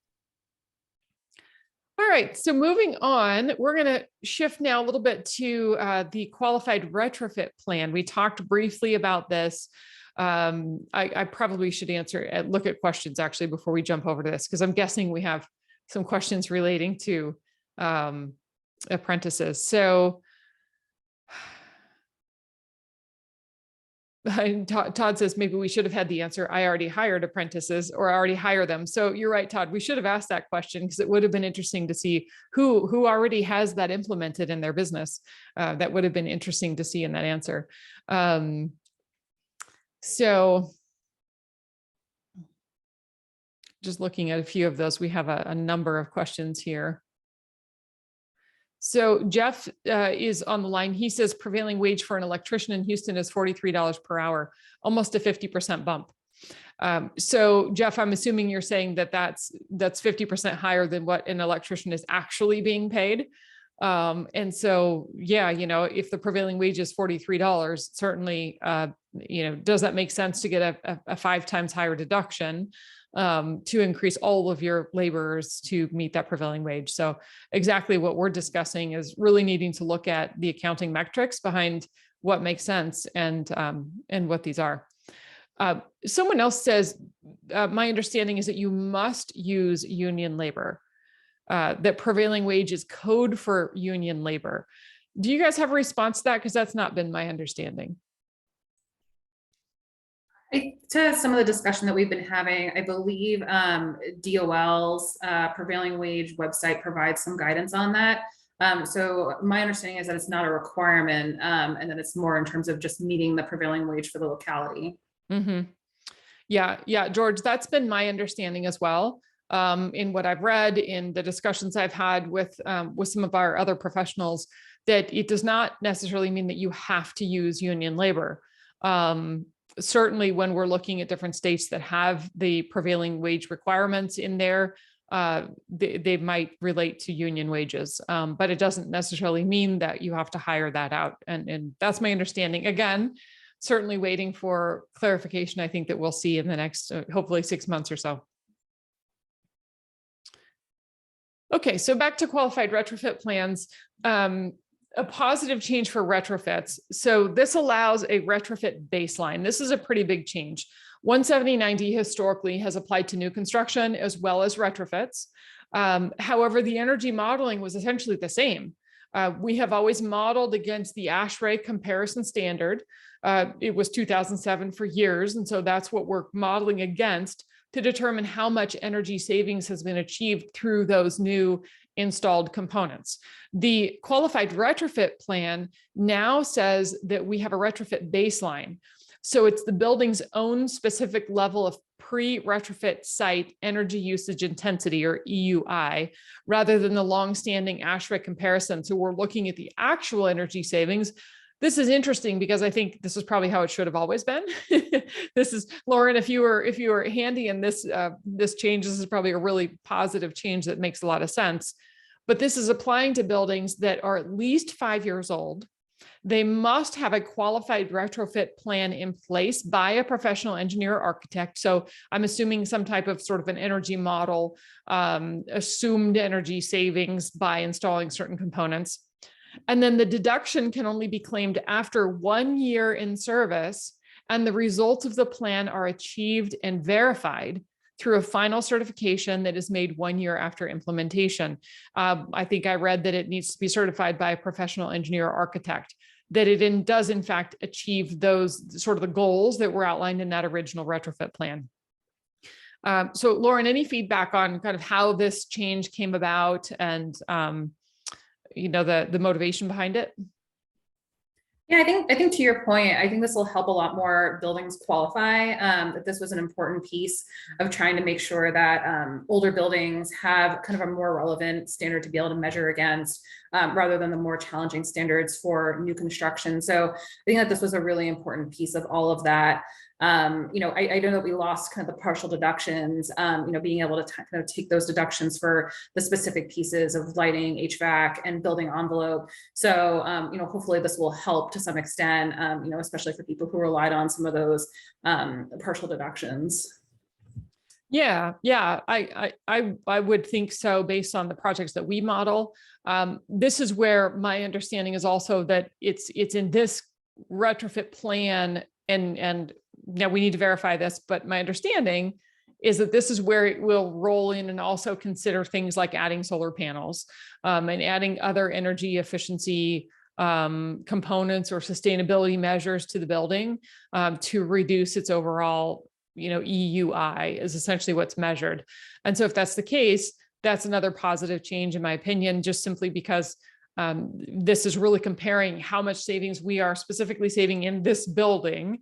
All right, so moving on, we're going to shift now a little bit to the qualified retrofit plan. We talked briefly about this. I probably should look at questions actually before we jump over to this, because I'm guessing we have some questions relating to apprentices. So Todd says maybe we should have had the answer, I already hired apprentices or I already hire them. So you're right, Todd, we should have asked that question because it would have been interesting to see who already has that implemented in their business. That would have been interesting to see in that answer. So just looking at a few of those, we have a number of questions here. So Jeff is on the line. He says prevailing wage for an electrician in Houston is $43 per hour, almost a 50% bump. So Jeff, I'm assuming you're saying that that's 50% higher than what an electrician is actually being paid. And so, yeah, if the prevailing wage is $43, certainly, does that make sense to get a 5 times higher deduction to increase all of your laborers to meet that prevailing wage? So exactly what we're discussing is really needing to look at the accounting metrics behind what makes sense and what these are. Someone else says, my understanding is that you must use union labor, that prevailing wage is code for union labor. Do you guys have a response to that? Because that's not been my understanding. To some of the discussion that we've been having, I believe DOL's prevailing wage website provides some guidance on that. So my understanding is that it's not a requirement and that it's more in terms of just meeting the prevailing wage for the locality. Mm-hmm. Yeah, George, that's been my understanding as well. In what I've read, in the discussions I've had with some of our other professionals, that it does not necessarily mean that you have to use union labor. Certainly when we're looking at different states that have the prevailing wage requirements in there, they might relate to union wages, but it doesn't necessarily mean that you have to hire that out. And that's my understanding. Again, certainly waiting for clarification. I think that we'll see in the next, hopefully 6 months or so. Okay, so back to qualified retrofit plans. A positive change for retrofits. So this allows a retrofit baseline. This is a pretty big change. 179D historically has applied to new construction as well as retrofits. However, the energy modeling was essentially the same. We have always modeled against the ASHRAE comparison standard. It was 2007 for years, and so that's what we're modeling against to determine how much energy savings has been achieved through those new installed components. The qualified retrofit plan now says that we have a retrofit baseline. So it's the building's own specific level of pre-retrofit site energy usage intensity, or EUI, rather than the long-standing ASHRAE comparison. So we're looking at the actual energy savings This is interesting because I think this is probably how it should have always been. This is, Lauren, if you were handy in this change, this is probably a really positive change that makes a lot of sense. But this is applying to buildings that are at least 5 years old. They must have a qualified retrofit plan in place by a professional engineer or architect. So I'm assuming some type of sort of an energy model, assumed energy savings by installing certain components. And then the deduction can only be claimed after 1 year in service, and the results of the plan are achieved and verified through a final certification that is made 1 year after implementation. I think I read that it needs to be certified by a professional engineer or architect, that it does in fact achieve those sort of the goals that were outlined in that original retrofit plan. So Lauren, any feedback on kind of how this change came about and the motivation behind it? Yeah, I think to your point, I think this will help a lot more buildings qualify. That this was an important piece of trying to make sure that older buildings have kind of a more relevant standard to be able to measure against, rather than the more challenging standards for new construction. So I think that this was a really important piece of all of that. I know that we lost kind of the partial deductions, being able to kind of take those deductions for the specific pieces of lighting, HVAC, and building envelope. So, hopefully this will help to some extent, especially for people who relied on some of those partial deductions. Yeah, I would think so based on the projects that we model. This is where my understanding is also that it's in this retrofit plan, and now we need to verify this, but my understanding is that this is where it will roll in and also consider things like adding solar panels and adding other energy efficiency components or sustainability measures to the building to reduce its overall, EUI is essentially what's measured. And so if that's the case, that's another positive change in my opinion, just simply because this is really comparing how much savings we are specifically saving in this building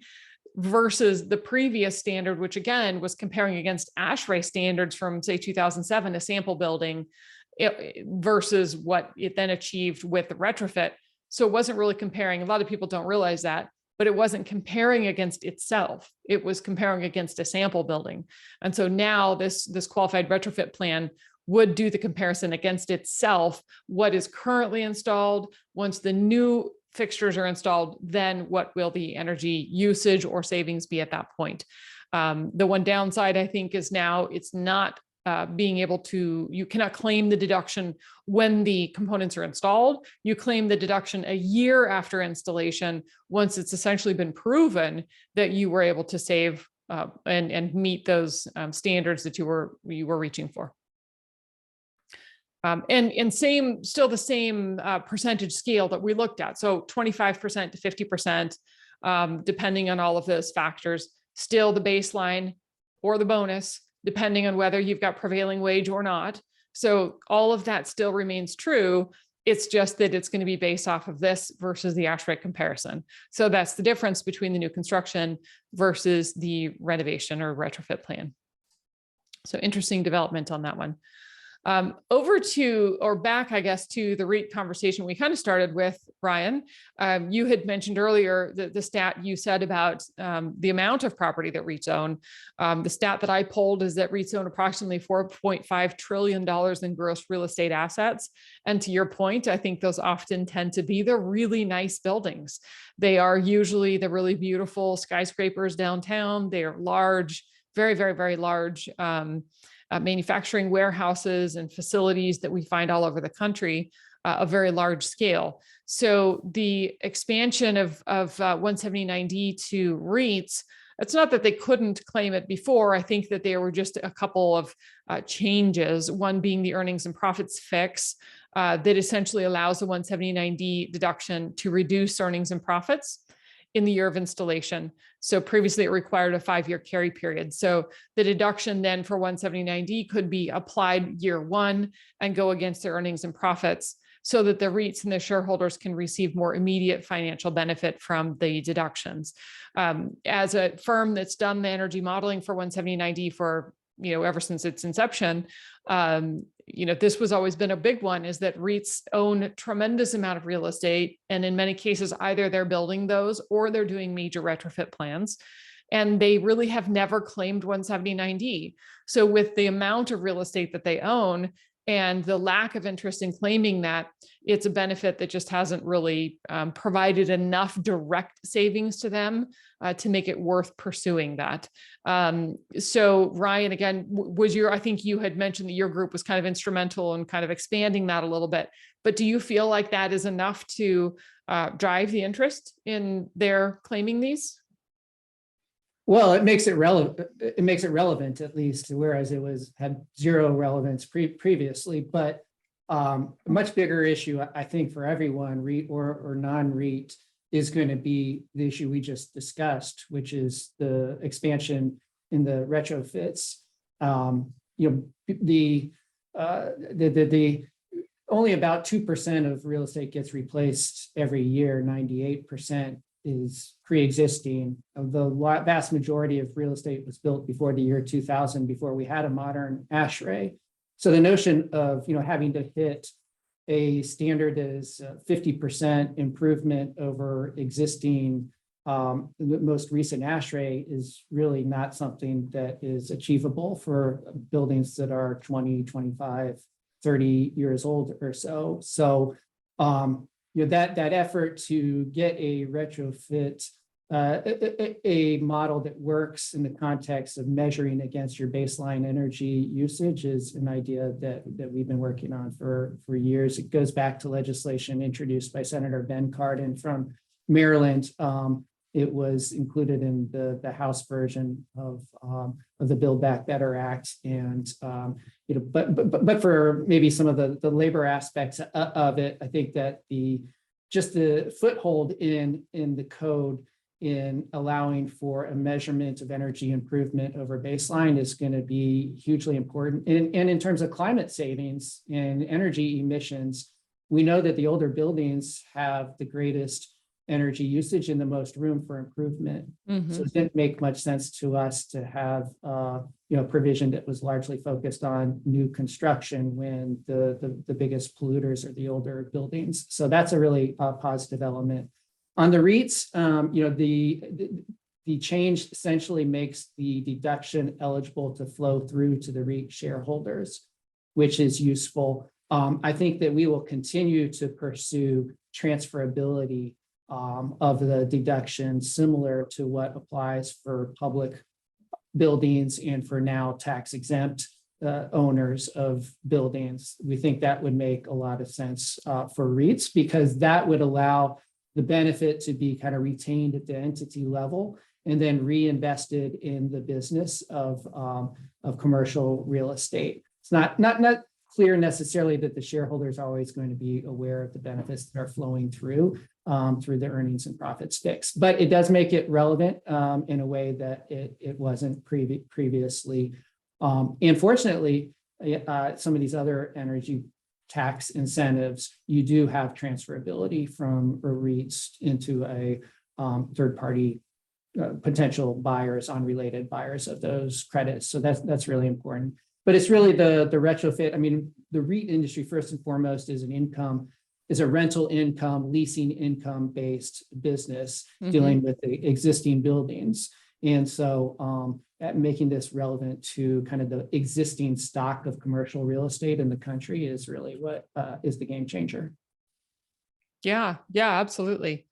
versus the previous standard, which again was comparing against ASHRAE standards from say 2007, a sample building, versus what it then achieved with the retrofit. So it wasn't really comparing. A lot of people don't realize that, but it wasn't comparing against itself. It was comparing against a sample building. And so now this qualified retrofit plan would do the comparison against itself, what is currently installed. Once the new fixtures are installed, then what will the energy usage or savings be at that point? The one downside, I think, is now it's not being able to, you cannot claim the deduction when the components are installed. You claim the deduction a year after installation, once it's essentially been proven that you were able to save and meet those standards that you were reaching for. And still the same percentage scale that we looked at. So 25% to 50%, depending on all of those factors, still the baseline or the bonus, depending on whether you've got prevailing wage or not. So all of that still remains true. It's just that it's going to be based off of this versus the ASHRAE comparison. So that's the difference between the new construction versus the renovation or retrofit plan. So interesting development on that one. Over to, or back, I guess, to the REIT conversation we kind of started with, Ryan. You had mentioned earlier the stat you said about the amount of property that REITs own. The stat that I pulled is that REITs own approximately $4.5 trillion in gross real estate assets. And to your point, I think those often tend to be the really nice buildings. They are usually the really beautiful skyscrapers downtown. They are large, very, very, very large manufacturing warehouses and facilities that we find all over the country, a very large scale. So the expansion of 179D to REITs, it's not that they couldn't claim it before. I think that there were just a couple of changes, one being the earnings and profits fix that essentially allows the 179D deduction to reduce earnings and profits in the year of installation. So previously it required a 5-year carry period. So the deduction then for 179D could be applied year one and go against their earnings and profits so that the REITs and the shareholders can receive more immediate financial benefit from the deductions. As a firm that's done the energy modeling for 179D for ever since its inception, this was always been a big one, is that REITs own a tremendous amount of real estate. And in many cases, either they're building those or they're doing major retrofit plans. And they really have never claimed 179D. So with the amount of real estate that they own and the lack of interest in claiming that, it's a benefit that just hasn't really provided enough direct savings to them to make it worth pursuing that. So Ryan, again, I think you had mentioned that your group was kind of instrumental in kind of expanding that a little bit, but do you feel like that is enough to drive the interest in their claiming these? Well, it makes it relevant. It makes it relevant, at least, whereas it had zero relevance previously. But a much bigger issue, I think, for everyone, REIT or non-REIT, is going to be the issue we just discussed, which is the expansion in the retrofits. The only about 2% of real estate gets replaced every year. 98% is pre-existing. The vast majority of real estate was built before the year 2000, before we had a modern ASHRAE. So the notion of having to hit a standard that is 50% improvement over existing, the most recent ASHRAE, is really not something that is achievable for buildings that are 20, 25, 30 years old or so. So that effort to get a retrofit, a model that works in the context of measuring against your baseline energy usage, is an idea that we've been working on for years. It goes back to legislation introduced by Senator Ben Cardin from Maryland. It was included in the House version of the Build Back Better Act, and but for maybe some of the labor aspects of it, I think that just the foothold in the code in allowing for a measurement of energy improvement over baseline is going to be hugely important. And in terms of climate savings and energy emissions, we know that the older buildings have the greatest energy usage and the most room for improvement. Mm-hmm. So it didn't make much sense to us to have provision that was largely focused on new construction when the biggest polluters are the older buildings. So that's a really positive element. On the REITs, the change essentially makes the deduction eligible to flow through to the REIT shareholders, which is useful. I think that we will continue to pursue transferability of the deduction, similar to what applies for public buildings and for now tax exempt owners of buildings. We think that would make a lot of sense for REITs, because that would allow the benefit to be kind of retained at the entity level and then reinvested in the business of commercial real estate. It's not clear necessarily that the shareholder is always going to be aware of the benefits that are flowing through the earnings and profits fix, but it does make it relevant in a way that it wasn't previously. And fortunately, some of these other energy tax incentives, you do have transferability from REITs into a third-party potential buyers, unrelated buyers of those credits. So that's really important. But it's really the retrofit. I mean, the REIT industry, first and foremost, is a rental income, leasing income based business, mm-hmm. dealing with the existing buildings. And so making this relevant to kind of the existing stock of commercial real estate in the country is really what is the game changer. Yeah, absolutely.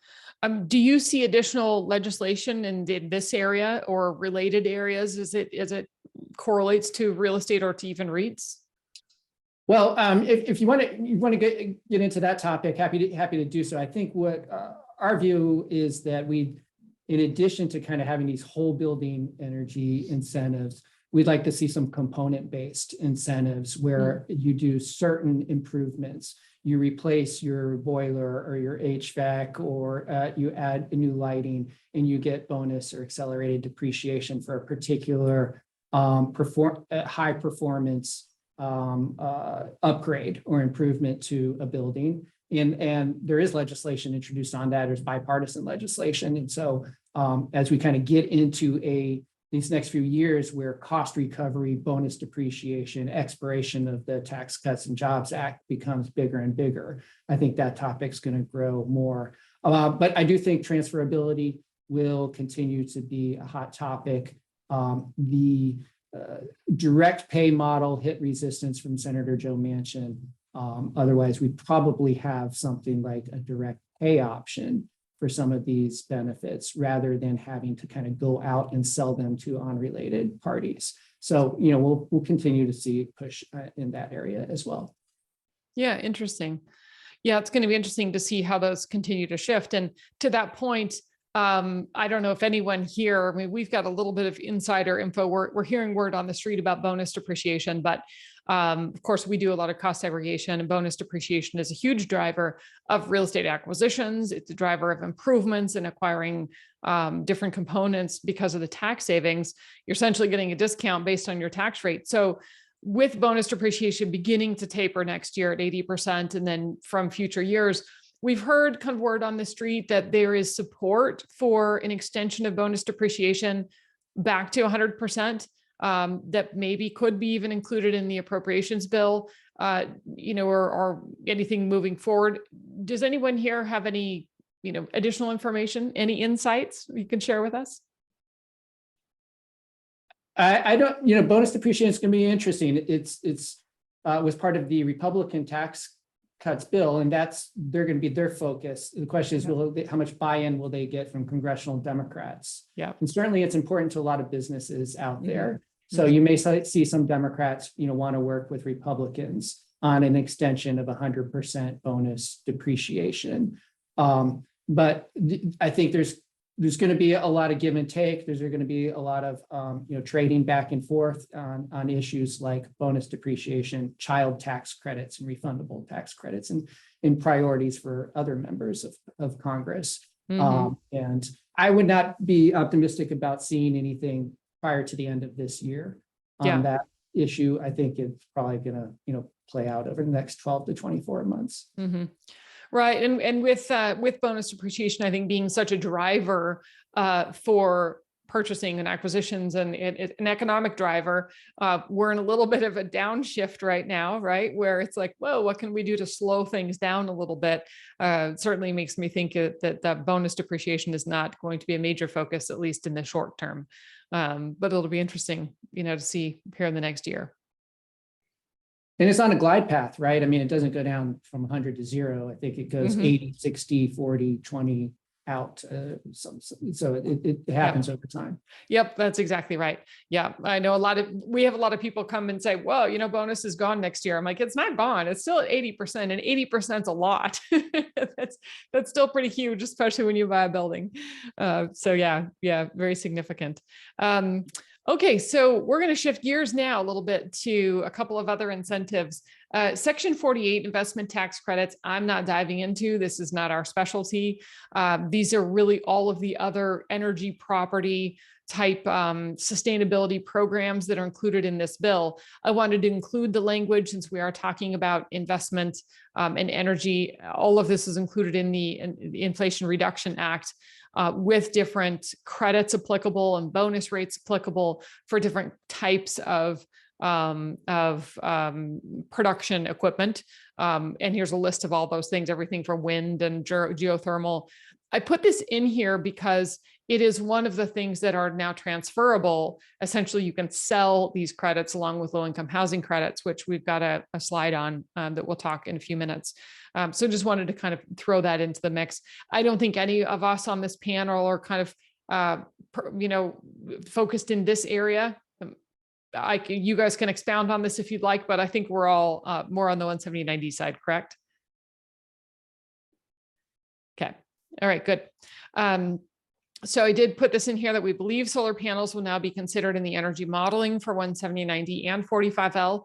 Do you see additional legislation in this area or related areas as it correlates to real estate or to even REITs? Well, if you want to get into that topic, happy to do so. I think what our view is that in addition to kind of having these whole building energy incentives, we'd like to see some component-based incentives where you do certain improvements. You replace your boiler or your HVAC, or you add a new lighting, and you get bonus or accelerated depreciation for a particular high performance upgrade or improvement to a building. And there is legislation introduced on that. There's bipartisan legislation. And so as we kind of get into a these next few years where cost recovery, bonus depreciation, expiration of the Tax Cuts and Jobs Act becomes bigger and bigger. I think that topic's going to grow more. But I do think transferability will continue to be a hot topic. The direct pay model hit resistance from Senator Joe Manchin. Otherwise, we probably have something like a direct pay option for some of these benefits rather than having to kind of go out and sell them to unrelated parties. So, we'll continue to see push in that area as well. Yeah, interesting. Yeah, it's going to be interesting to see how those continue to shift. And to that point, I don't know if anyone here, I mean, we've got a little bit of insider info. We're hearing word on the street about bonus depreciation, but of course, we do a lot of cost segregation, and bonus depreciation is a huge driver of real estate acquisitions. It's a driver of improvements in acquiring different components because of the tax savings. You're essentially getting a discount based on your tax rate. So with bonus depreciation beginning to taper next year at 80%, and then from future years, we've heard kind of word on the street that there is support for an extension of bonus depreciation back to 100%. That maybe could be even included in the appropriations bill, or anything moving forward. Does anyone here have any, additional information, any insights you can share with us? I don't, bonus depreciation is going to be interesting. It's was part of the Republican tax cuts bill, and they're going to be their focus. The question is, how much buy-in will they get from congressional Democrats? Yeah, and certainly it's important to a lot of businesses out there. So you may see some Democrats, want to work with Republicans on an extension of 100% bonus depreciation. But I think there's going to be a lot of give and take. There's going to be a lot of trading back and forth on issues like bonus depreciation, child tax credits, and refundable tax credits, and in priorities for other members of Congress. And I would not be optimistic about seeing anything prior to the end of this year on that issue. I think it's probably going to, play out over the next 12 to 24 months. Right. And with bonus depreciation, I think being such a driver for purchasing and acquisitions and an economic driver, we're in a little bit of a downshift right now, right? Where it's like, whoa, what can we do to slow things down a little bit? Certainly makes me think that bonus depreciation is not going to be a major focus, at least in the short term. But it'll be interesting, to see here in the next year. And it's on a glide path, right? I mean, it doesn't go down from 100 to 0. I think it goes 80, 60, 40, 20 out. So it happens over time. Yep, that's exactly right. Yeah, I know we have a lot of people come and say, well, bonus is gone next year. I'm like, it's not gone. It's still at 80%, and 80% is a lot. That's still pretty huge, especially when you buy a building. So yeah, very significant. Okay, so we're going to shift gears now a little bit to a couple of other incentives. Section 48 investment tax credits, I'm not diving into. This is not our specialty. These are really all of the other energy property type sustainability programs that are included in this bill. I wanted to include the language since we are talking about investment and energy. All of this is included in the Inflation Reduction Act. With different credits applicable and bonus rates applicable for different types of production equipment. And here's a list of all those things, everything from wind and geothermal. I put this in here because it is one of the things that are now transferable. Essentially, you can sell these credits along with low-income housing credits, which we've got a slide on that we'll talk in a few minutes. So just wanted to kind of throw that into the mix. I don't think any of us on this panel are kind of, focused in this area. You guys can expound on this if you'd like, but I think we're all more on the 179D side, correct? Okay. All right, good. So I did put this in here that we believe solar panels will now be considered in the energy modeling for 179D and 45L.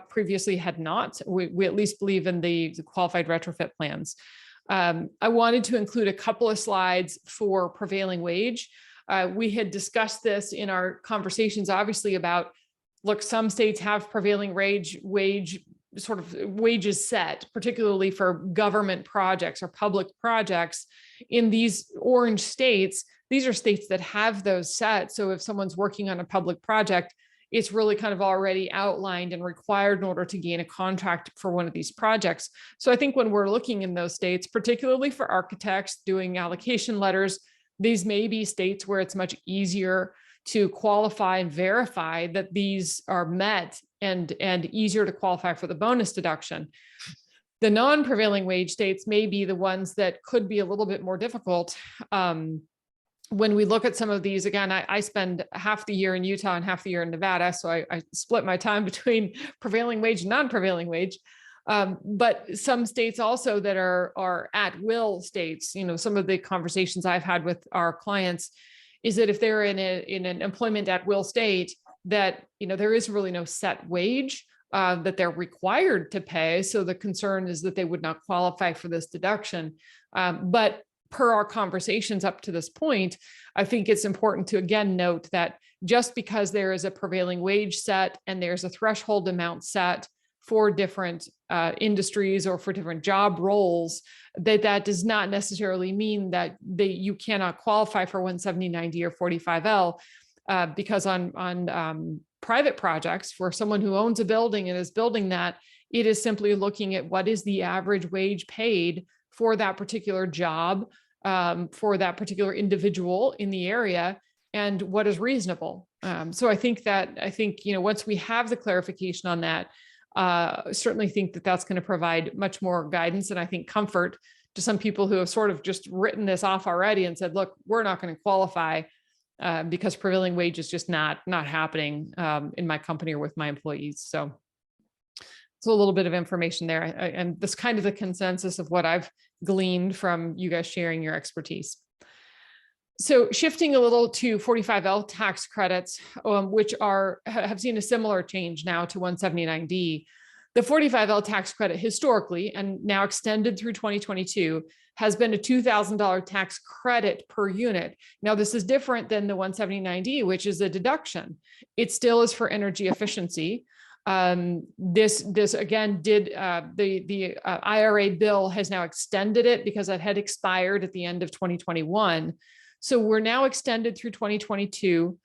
Previously had not. We at least believe in the qualified retrofit plans. I wanted to include a couple of slides for prevailing wage. We had discussed this in our conversations, obviously, about, look, some states have prevailing wage sort of wages set, particularly for government projects or public projects in these orange states. These are states that have those set. So if someone's working on a public project, it's really kind of already outlined and required in order to gain a contract for one of these projects. So I think when we're looking in those states, particularly for architects doing allocation letters, these may be states where it's much easier to qualify and verify that these are met and easier to qualify for the bonus deduction. The non-prevailing wage states may be the ones that could be a little bit more difficult. When we look at some of these, again, I spend half the year in Utah and half the year in Nevada. So I split my time between prevailing wage and non-prevailing wage. But some states also that are at will states, some of the conversations I've had with our clients is that if they're in an employment at will state, that, there is really no set wage that they're required to pay. So the concern is that they would not qualify for this deduction. But per our conversations up to this point, I think it's important to again note that just because there is a prevailing wage set and there's a threshold amount set for different industries or for different job roles, that does not necessarily mean that you cannot qualify for 170.90 or 45L, because on private projects, for someone who owns a building and is building that, it is simply looking at what is the average wage paid for that particular job, for that particular individual in the area, and what is reasonable. So I think once we have the clarification on that, certainly think that that's going to provide much more guidance and I think comfort to some people who have sort of just written this off already and said, look, we're not going to qualify because prevailing wage is just not happening in my company or with my employees. So it's a little bit of information there. And this kind of the consensus of what I've gleaned from you guys sharing your expertise. So shifting a little to 45L tax credits, which have seen a similar change now to 179D. The 45L tax credit historically, and now extended through 2022, has been a $2,000 tax credit per unit. Now, this is different than the 179D, which is a deduction. It still is for energy efficiency. This again the IRA bill has now extended it because it had expired at the end of 2021. So we're now extended through 2022.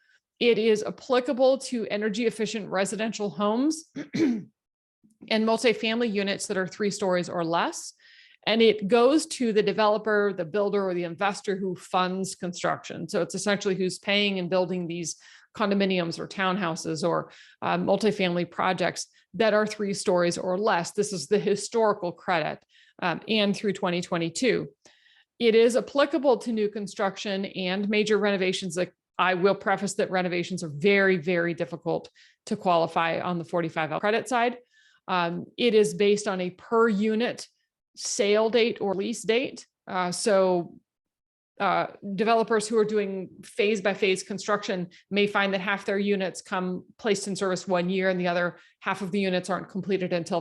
It is applicable to energy efficient residential homes and multifamily units that are 3 stories or less. And it goes to the developer, the builder, or the investor who funds construction. So it's essentially who's paying and building these condominiums or townhouses or multifamily projects that are 3 stories or less. This is the historical credit and through 2022. It is applicable to new construction and major renovations. Like I will preface that renovations are very, very difficult to qualify on the 45L credit side. It is based on a per unit sale date or lease date. Developers who are doing phase by phase construction may find that half their units come placed in service 1 year and the other half of the units aren't completed until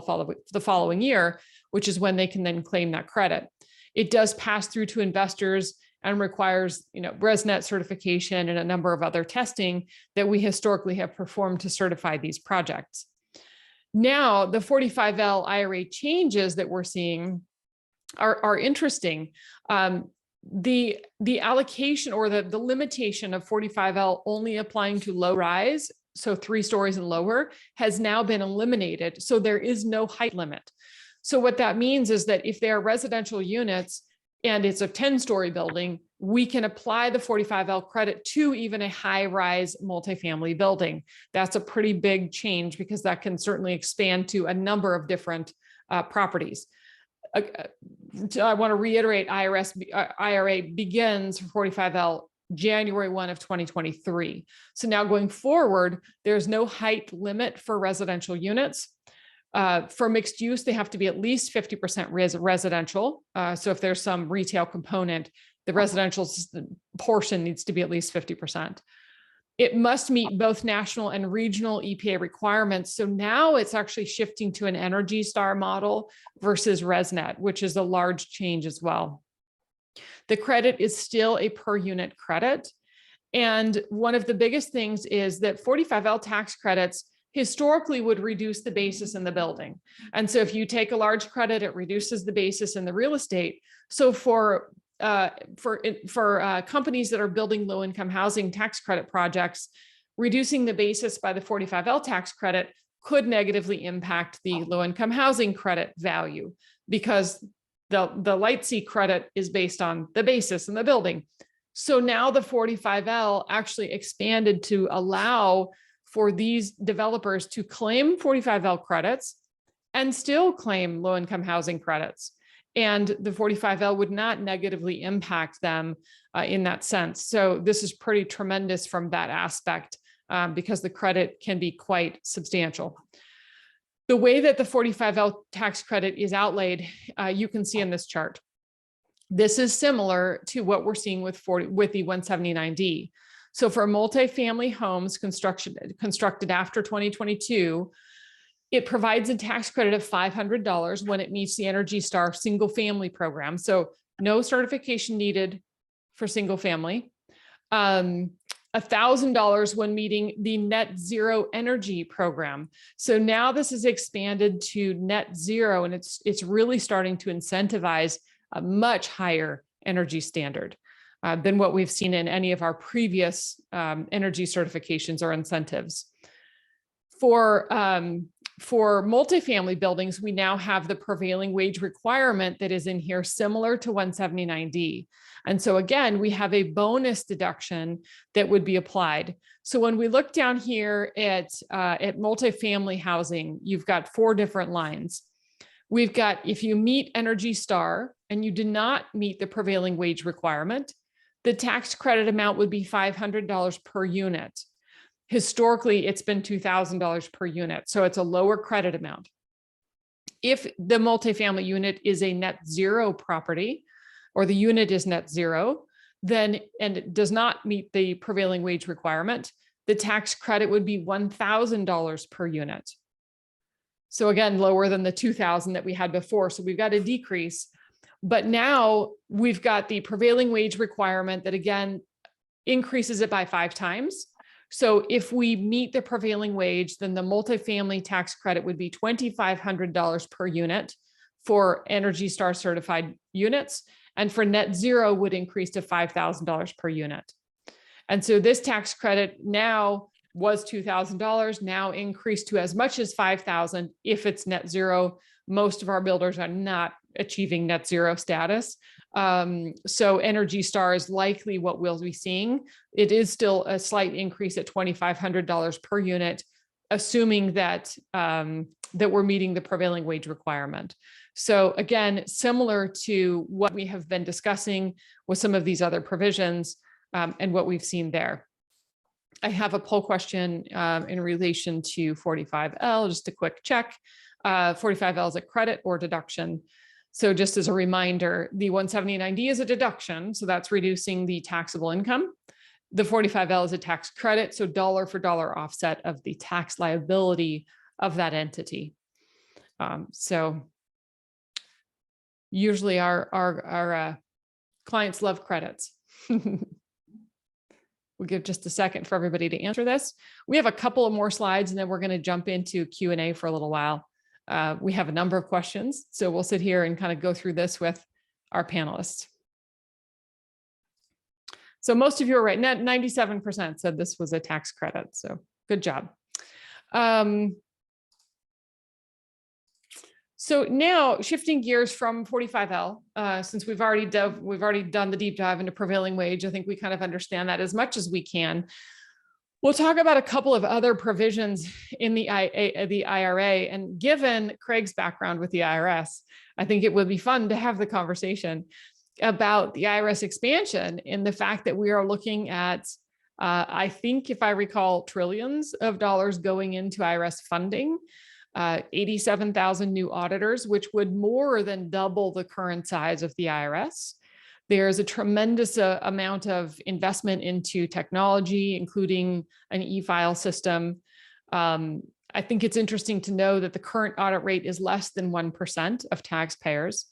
the following year, which is when they can then claim that credit. It does pass through to investors and requires, ResNet certification and a number of other testing that we historically have performed to certify these projects. Now, the 45L IRA changes that we're seeing are interesting. The allocation or the limitation of 45L only applying to low rise, so 3 stories and lower, has now been eliminated. So there is no height limit. So what that means is that if they are residential units and it's a 10-story building, we can apply the 45L credit to even a high-rise multifamily building. That's a pretty big change because that can certainly expand to a number of different properties. I want to reiterate, IRA begins for 45L January 1 of 2023. So now going forward, there's no height limit for residential units. For mixed use, they have to be at least 50% residential. So if there's some retail component, the residential portion needs to be at least 50%. It must meet both national and regional EPA requirements. So now it's actually shifting to an Energy Star model versus ResNet, which is a large change as well. The credit is still a per unit credit. And one of the biggest things is that 45L tax credits historically would reduce the basis in the building. And so if you take a large credit, it reduces the basis in the real estate. So for companies that are building low-income housing tax credit projects, reducing the basis by the 45L tax credit could negatively impact the low-income housing credit value, because the light C credit is based on the basis in the building. So now the 45L actually expanded to allow for these developers to claim 45L credits and still claim low-income housing credits. And the 45L would not negatively impact them in that sense. So this is pretty tremendous from that aspect, because the credit can be quite substantial. The way that the 45L tax credit is outlaid, you can see in this chart. This is similar to what we're seeing with the 179D. So for multifamily homes constructed after 2022, it provides a tax credit of $500 when it meets the Energy Star single family program. So no certification needed for single family. $1,000 when meeting the net zero energy program. So now this is expanded to net zero, and it's really starting to incentivize a much higher energy standard than what we've seen in any of our previous energy certifications or incentives. For multifamily buildings, we now have the prevailing wage requirement that is in here, similar to 179D. And so again, we have a bonus deduction that would be applied. So when we look down here at multifamily housing, you've got 4 different lines. We've got, if you meet Energy Star and you did not meet the prevailing wage requirement, the tax credit amount would be $500 per unit. Historically, it's been $2,000 per unit, so it's a lower credit amount. If the multifamily unit is a net zero property, or the unit is net zero, then, and it does not meet the prevailing wage requirement, the tax credit would be $1,000 per unit. So again, lower than the $2,000 that we had before. So we've got a decrease, but now we've got the prevailing wage requirement that again increases it by 5 times. So if we meet the prevailing wage, then the multifamily tax credit would be $2,500 per unit for Energy Star certified units, and for net zero would increase to $5,000 per unit. And so this tax credit now was $2,000, now increased to as much as $5,000 if it's net zero. Most of our builders are not achieving net zero status. So Energy Star is likely what we'll be seeing. It is still a slight increase at $2,500 per unit, assuming that, that we're meeting the prevailing wage requirement. So again, similar to what we have been discussing with some of these other provisions and what we've seen there. I have a poll question in relation to 45L, just a quick check. 45L is a credit or deduction. So just as a reminder, the 179D is a deduction, so that's reducing the taxable income. The 45L is a tax credit, so dollar for dollar offset of the tax liability of that entity. So usually our clients love credits. We'll give just a second for everybody to answer this. We have a couple of more slides and then we're going to jump into Q&A for a little while. We have a number of questions, so we'll sit here and kind of go through this with our panelists. So most of you are right. 97% said this was a tax credit, so good job. So now shifting gears from 45L, since we've already done the deep dive into prevailing wage, I think we kind of understand that as much as we can. We'll talk about a couple of other provisions in the IRA, and given Craig's background with the IRS, I think it would be fun to have the conversation about the IRS expansion in the fact that we are looking at, I think if I recall, trillions of dollars going into IRS funding, 87,000 new auditors, which would more than double the current size of the IRS. There's a tremendous amount of investment into technology, including an e-file system. I think it's interesting to know that the current audit rate is less than 1% of taxpayers.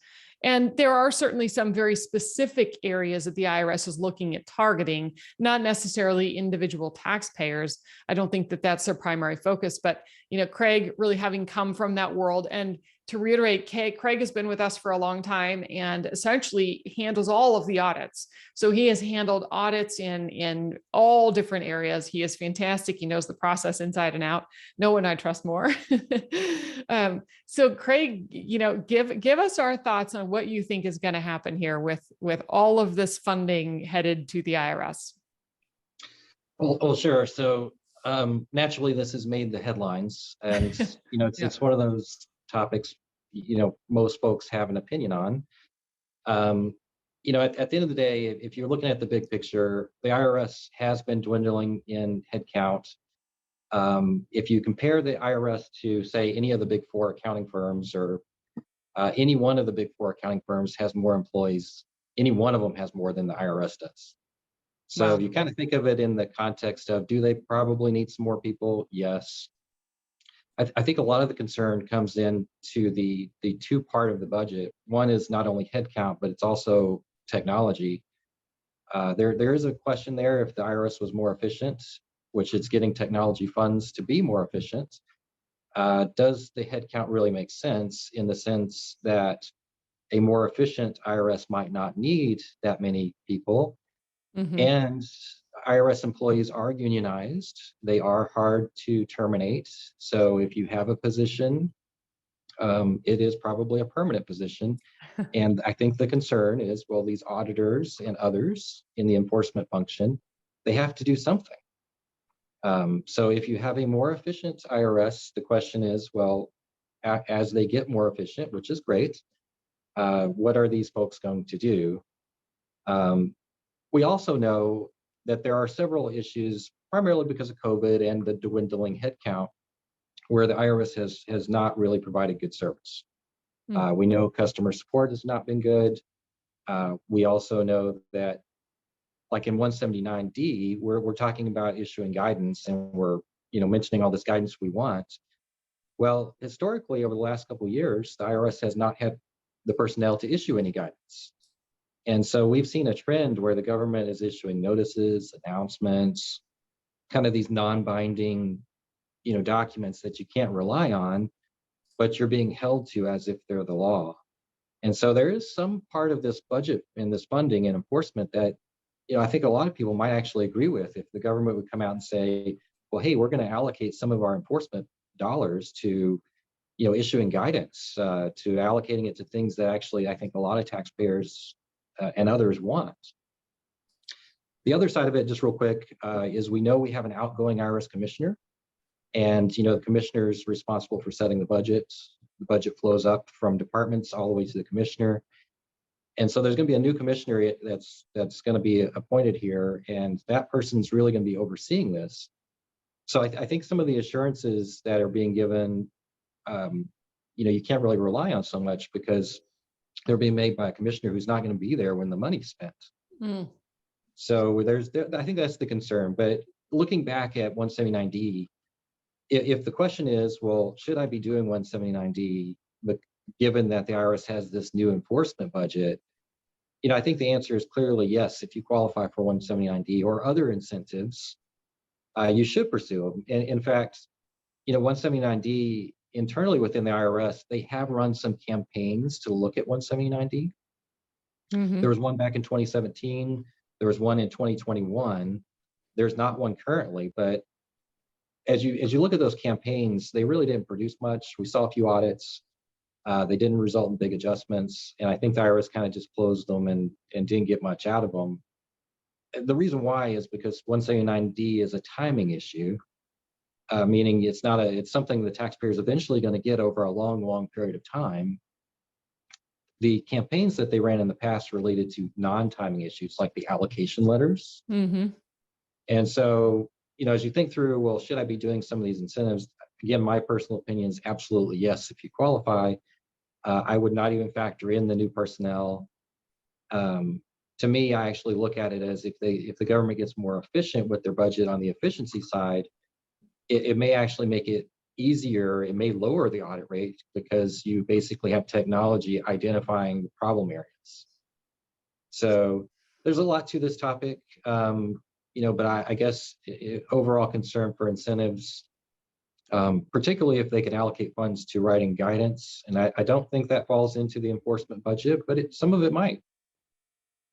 And there are certainly some very specific areas that the IRS is looking at targeting, not necessarily individual taxpayers. I don't think that that's their primary focus, but Craig, really having come from that world, and to reiterate, Craig has been with us for a long time and essentially handles all of the audits. So he has handled audits in all different areas. He is fantastic. He knows the process inside and out. No one I trust more. So Craig, give us our thoughts on what you think is going to happen here with all of this funding headed to the IRS. Well, sure. So naturally, this has made the headlines, and it's one of those topics most folks have an opinion on. At the end of the day, if you're looking at the big picture, the IRS has been dwindling in headcount. If you compare the IRS to, say, any of the big four accounting firms, or any one of the big four accounting firms has more employees, any one of them has more than the IRS does. So Wow. you kind of think of it in the context of, do they probably need some more people? Yes. I think a lot of the concern comes in to the two part of the budget. One is not only headcount, but it's also technology. There is a question there if the IRS was more efficient, which it's getting technology funds to be more efficient. Does the headcount really make sense, in the sense that a more efficient IRS might not need that many people? Mm-hmm. And IRS employees are unionized. They are hard to terminate. So if you have a position, it is probably a permanent position. And I think the concern is, well, these auditors and others in the enforcement function, they have to do something. So if you have a more efficient IRS, the question is, well, as they get more efficient, which is great, what are these folks going to do? We also know that there are several issues, primarily because of COVID and the dwindling headcount, where the IRS has not really provided good service. We know customer support has not been good. We also know that, like in 179D, we're talking about issuing guidance, and we're mentioning all this guidance we want. Well, historically, over the last couple of years, the IRS has not had the personnel to issue any guidance. And so we've seen a trend where the government is issuing notices, announcements, kind of these non-binding, documents that you can't rely on, but you're being held to as if they're the law. And so there is some part of this budget and this funding and enforcement that, I think a lot of people might actually agree with, if the government would come out and say, well, hey, we're going to allocate some of our enforcement dollars to, issuing guidance, to allocating it to things that actually I think a lot of taxpayers and others want. The other side of it, just real quick, is we know we have an outgoing IRS commissioner, and the commissioner is responsible for setting the budget. The budget flows up from departments all the way to the commissioner, and so there's going to be a new commissioner that's going to be appointed here, and that person's really going to be overseeing this. So I think some of the assurances that are being given, you can't really rely on so much, because they're being made by a commissioner who's not going to be there when the money's spent. So I think that's the concern. But looking back at 179D, if the question is, well, should I be doing 179D, but given that the IRS has this new enforcement budget, I think the answer is clearly yes. If you qualify for 179D or other incentives, you should pursue them. And in fact, 179D, internally within the IRS, they have run some campaigns to look at 179D. Mm-hmm. There was one back in 2017. There was one in 2021. There's not one currently, but as you look at those campaigns, they really didn't produce much. We saw a few audits. They didn't result in big adjustments, and I think the IRS kind of just closed them and didn't get much out of them. The reason why is because 179D is a timing issue. Meaning it's something the taxpayer is eventually going to get over a long period of time. The campaigns that they ran in the past related to non-timing issues, like the allocation letters. Mm-hmm. And so, as you think through, well, should I be doing some of these incentives? Again, my personal opinion is absolutely yes. If you qualify, I would not even factor in the new personnel. To me, I actually look at it as, if the government gets more efficient with their budget on the efficiency side, it may actually make it easier. It may lower the audit rate because you basically have technology identifying the problem areas. So there's a lot to this topic, but I guess overall concern for incentives, particularly if they can allocate funds to writing guidance. And I don't think that falls into the enforcement budget, but some of it might.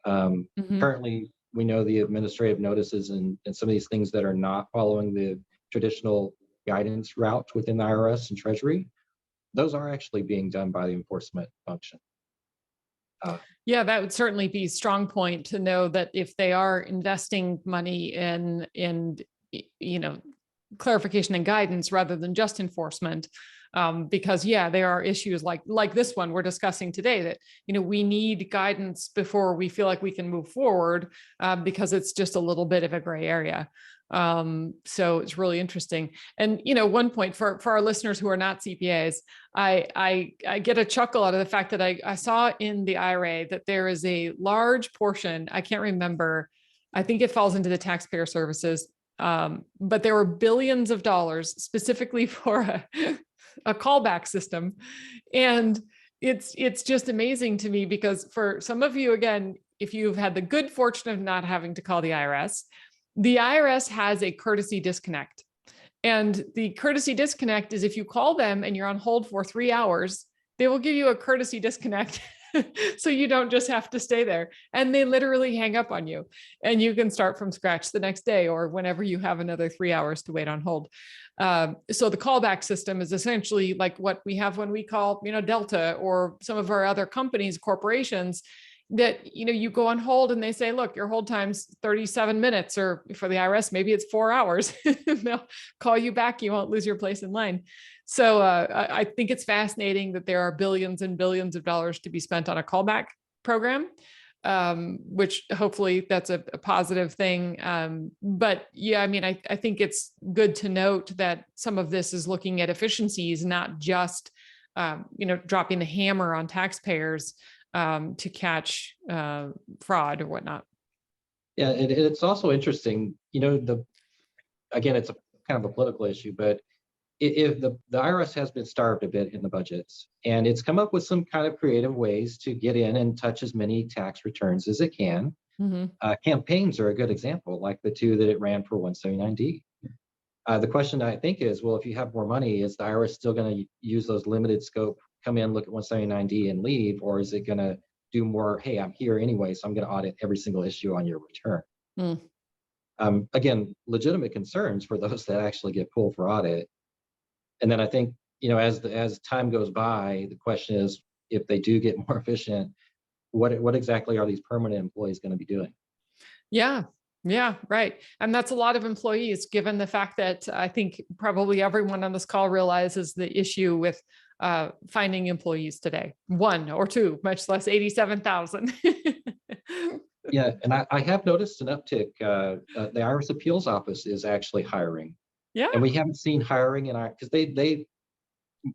Currently, we know the administrative notices and some of these things that are not following the traditional guidance route within the IRS and Treasury, those are actually being done by the enforcement function. Yeah, that would certainly be a strong point to know that if they are investing money in clarification and guidance rather than just enforcement, because there are issues like this one we're discussing today that we need guidance before we feel like we can move forward, because it's just a little bit of a gray area. So it's really interesting. And one point for our listeners who are not CPAs, I get a chuckle out of the fact that I saw in the IRA that there is a large portion, I can't remember, I think it falls into the taxpayer services, but there were billions of dollars specifically for a callback system. And it's just amazing to me because for some of you, again, if you've had the good fortune of not having to call the IRS has a courtesy disconnect. And the courtesy disconnect is if you call them and you're on hold for 3 hours, they will give you a courtesy disconnect. So you don't just have to stay there, and they literally hang up on you and you can start from scratch the next day or whenever you have another 3 hours to wait on hold. So the callback system is essentially like what we have when we call, Delta or some of our other companies, corporations, that, you go on hold and they say, look, your hold time's 37 minutes, or for the IRS, maybe it's 4 hours. They'll call you back. You won't lose your place in line. So I think it's fascinating that there are billions and billions of dollars to be spent on a callback program, which hopefully that's a positive thing. But yeah, I think it's good to note that some of this is looking at efficiencies, not just, dropping the hammer on taxpayers to catch fraud or whatnot. Yeah, and it's also interesting, again, it's a kind of a political issue, but if the IRS has been starved a bit in the budgets, and it's come up with some kind of creative ways to get in and touch as many tax returns as it can. Campaigns are a good example, like the 2 that it ran for 179D. The question I think is, well, if you have more money, is the IRS still going to use those limited scope, come in, look at 179D and leave, or is it going to do more, hey, I'm here anyway, so I'm going to audit every single issue on your return? Again, legitimate concerns for those that actually get pulled for audit. And then I think, as time goes by, the question is, if they do get more efficient, what exactly are these permanent employees going to be doing? Yeah, right. And that's a lot of employees, given the fact that I think probably everyone on this call realizes the issue with finding employees today, 1 or 2, much less 87,000. Yeah, and I have noticed an uptick. The IRS Appeals Office is actually hiring. Yeah. And we haven't seen hiring in because they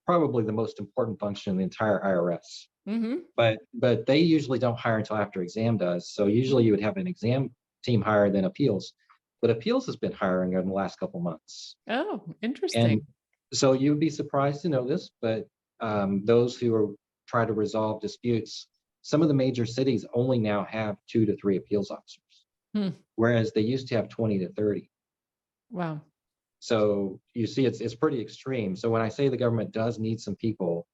probably the most important function in the entire IRS. But they usually don't hire until after exam does. So usually you would have an exam team higher than appeals. But appeals has been hiring in the last couple months. Oh, interesting. And so you would be surprised to know this, but those who are trying to resolve disputes, some of the major cities only now have 2 to 3 appeals officers, whereas they used to have 20 to 30. Wow. So you see, it's pretty extreme. So when I say the government does need some people,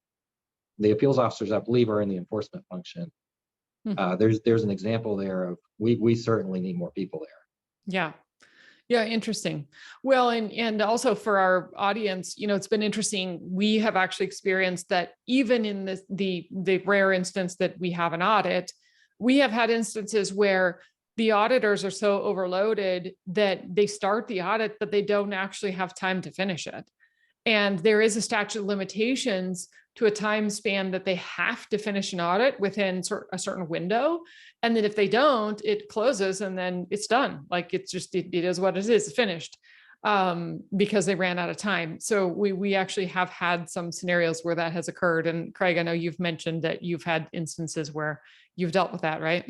the appeals officers, I believe, are in the enforcement function. There's an example there of we certainly need more people there. Yeah, interesting. Well, and also for our audience, it's been interesting. We have actually experienced that even in the rare instance that we have an audit, we have had instances where the auditors are so overloaded that they start the audit, but they don't actually have time to finish it. And there is a statute of limitations to a time span that they have to finish an audit within a certain window. And then if they don't, it closes and then it's done. Like it's just, it is what it is, it's finished, because they ran out of time. So we actually have had some scenarios where that has occurred. And Craig, I know you've mentioned that you've had instances where you've dealt with that, right?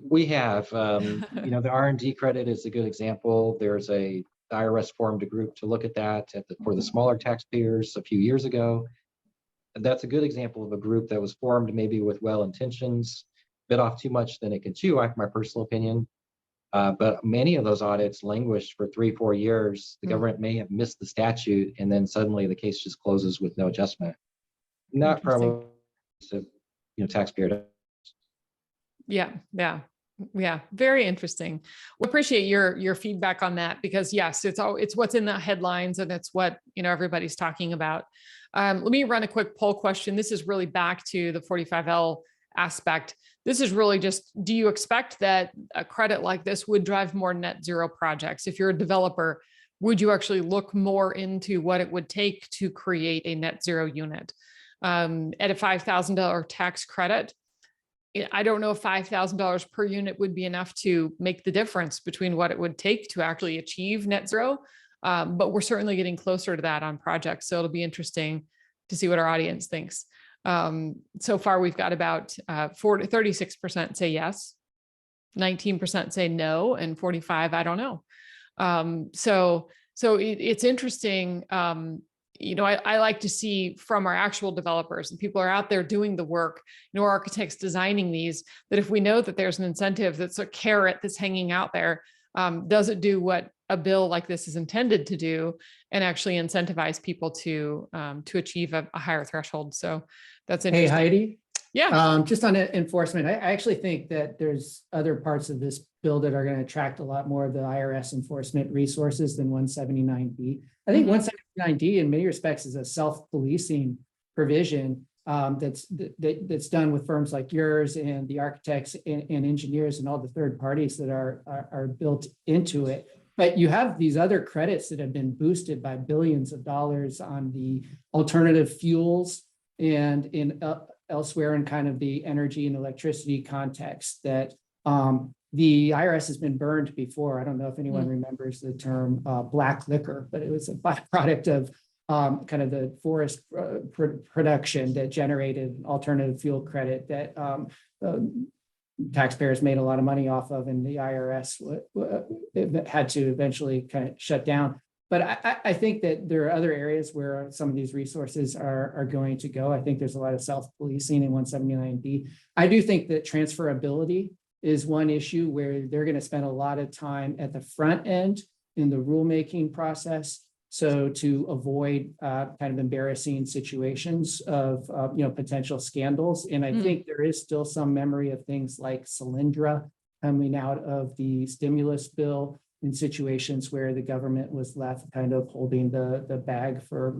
We have, the R&D credit is a good example. There's a The IRS formed a group to look at that for the smaller taxpayers a few years ago. And that's a good example of a group that was formed maybe with well intentions, bit off too much than it can chew, my personal opinion. But many of those audits languished for 3-4 years. The government may have missed the statute, and then suddenly the case just closes with no adjustment. Not probably, taxpayer. Yeah. Very interesting. We appreciate your feedback on that, because yes, it's what's in the headlines and it's what, everybody's talking about. Let me run a quick poll question. This is really back to the 45L aspect. This is really just, do you expect that a credit like this would drive more net zero projects? If you're a developer, would you actually look more into what it would take to create a net zero unit? At a $5,000 tax credit, I don't know if $5,000 per unit would be enough to make the difference between what it would take to actually achieve net zero. But we're certainly getting closer to that on projects. So it'll be interesting to see what our audience thinks. So far, we've got about 36% say yes, 19% say no, and 45%, I don't know. So it's interesting. I like to see from our actual developers, and people are out there doing the work, architects designing these, that if we know that there's an incentive, that's a carrot that's hanging out there, does it do what a bill like this is intended to do, and actually incentivize people to achieve a higher threshold? So that's interesting. Hey, Heidi. Yeah. Just on enforcement, I actually think that there's other parts of this bill that are going to attract a lot more of the IRS enforcement resources than 179D. I think 179D in many respects is a self-policing provision that's done with firms like yours and the architects and engineers and all the third parties that are built into it. But you have these other credits that have been boosted by billions of dollars on the alternative fuels and in elsewhere in kind of the energy and electricity context that the IRS has been burned before. I don't know if anyone remembers the term black liquor, but it was a byproduct of kind of the forest production that generated alternative fuel credit that taxpayers made a lot of money off of, and the IRS had to eventually kind of shut down. But I think that there are other areas where some of these resources are going to go. I think there's a lot of self-policing in 179D. I do think that transferability is one issue where they're going to spend a lot of time at the front end in the rulemaking process. So to avoid kind of embarrassing situations of potential scandals. And I think there is still some memory of things like Solyndra coming out of the stimulus bill in situations where the government was left kind of holding the bag for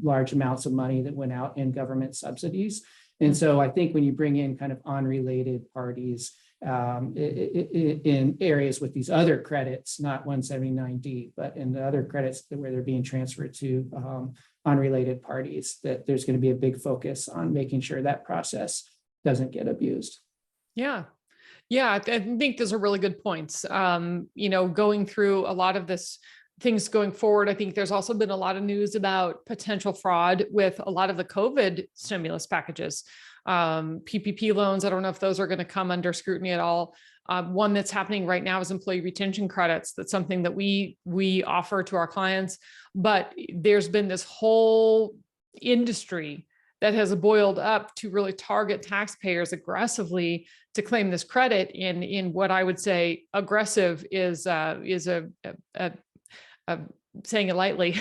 large amounts of money that went out in government subsidies. And so I think when you bring in kind of unrelated parties in areas with these other credits, not 179D, but in the other credits where they're being transferred to unrelated parties, that there's going to be a big focus on making sure that process doesn't get abused. Yeah. I think those are really good points. Going through a lot of this things going forward, I think there's also been a lot of news about potential fraud with a lot of the COVID stimulus packages. PPP loans, I don't know if those are going to come under scrutiny at all. One that's happening right now is employee retention credits. That's something that we offer to our clients, but there's been this whole industry that has boiled up to really target taxpayers aggressively to claim this credit in what I would say aggressive is saying it lightly.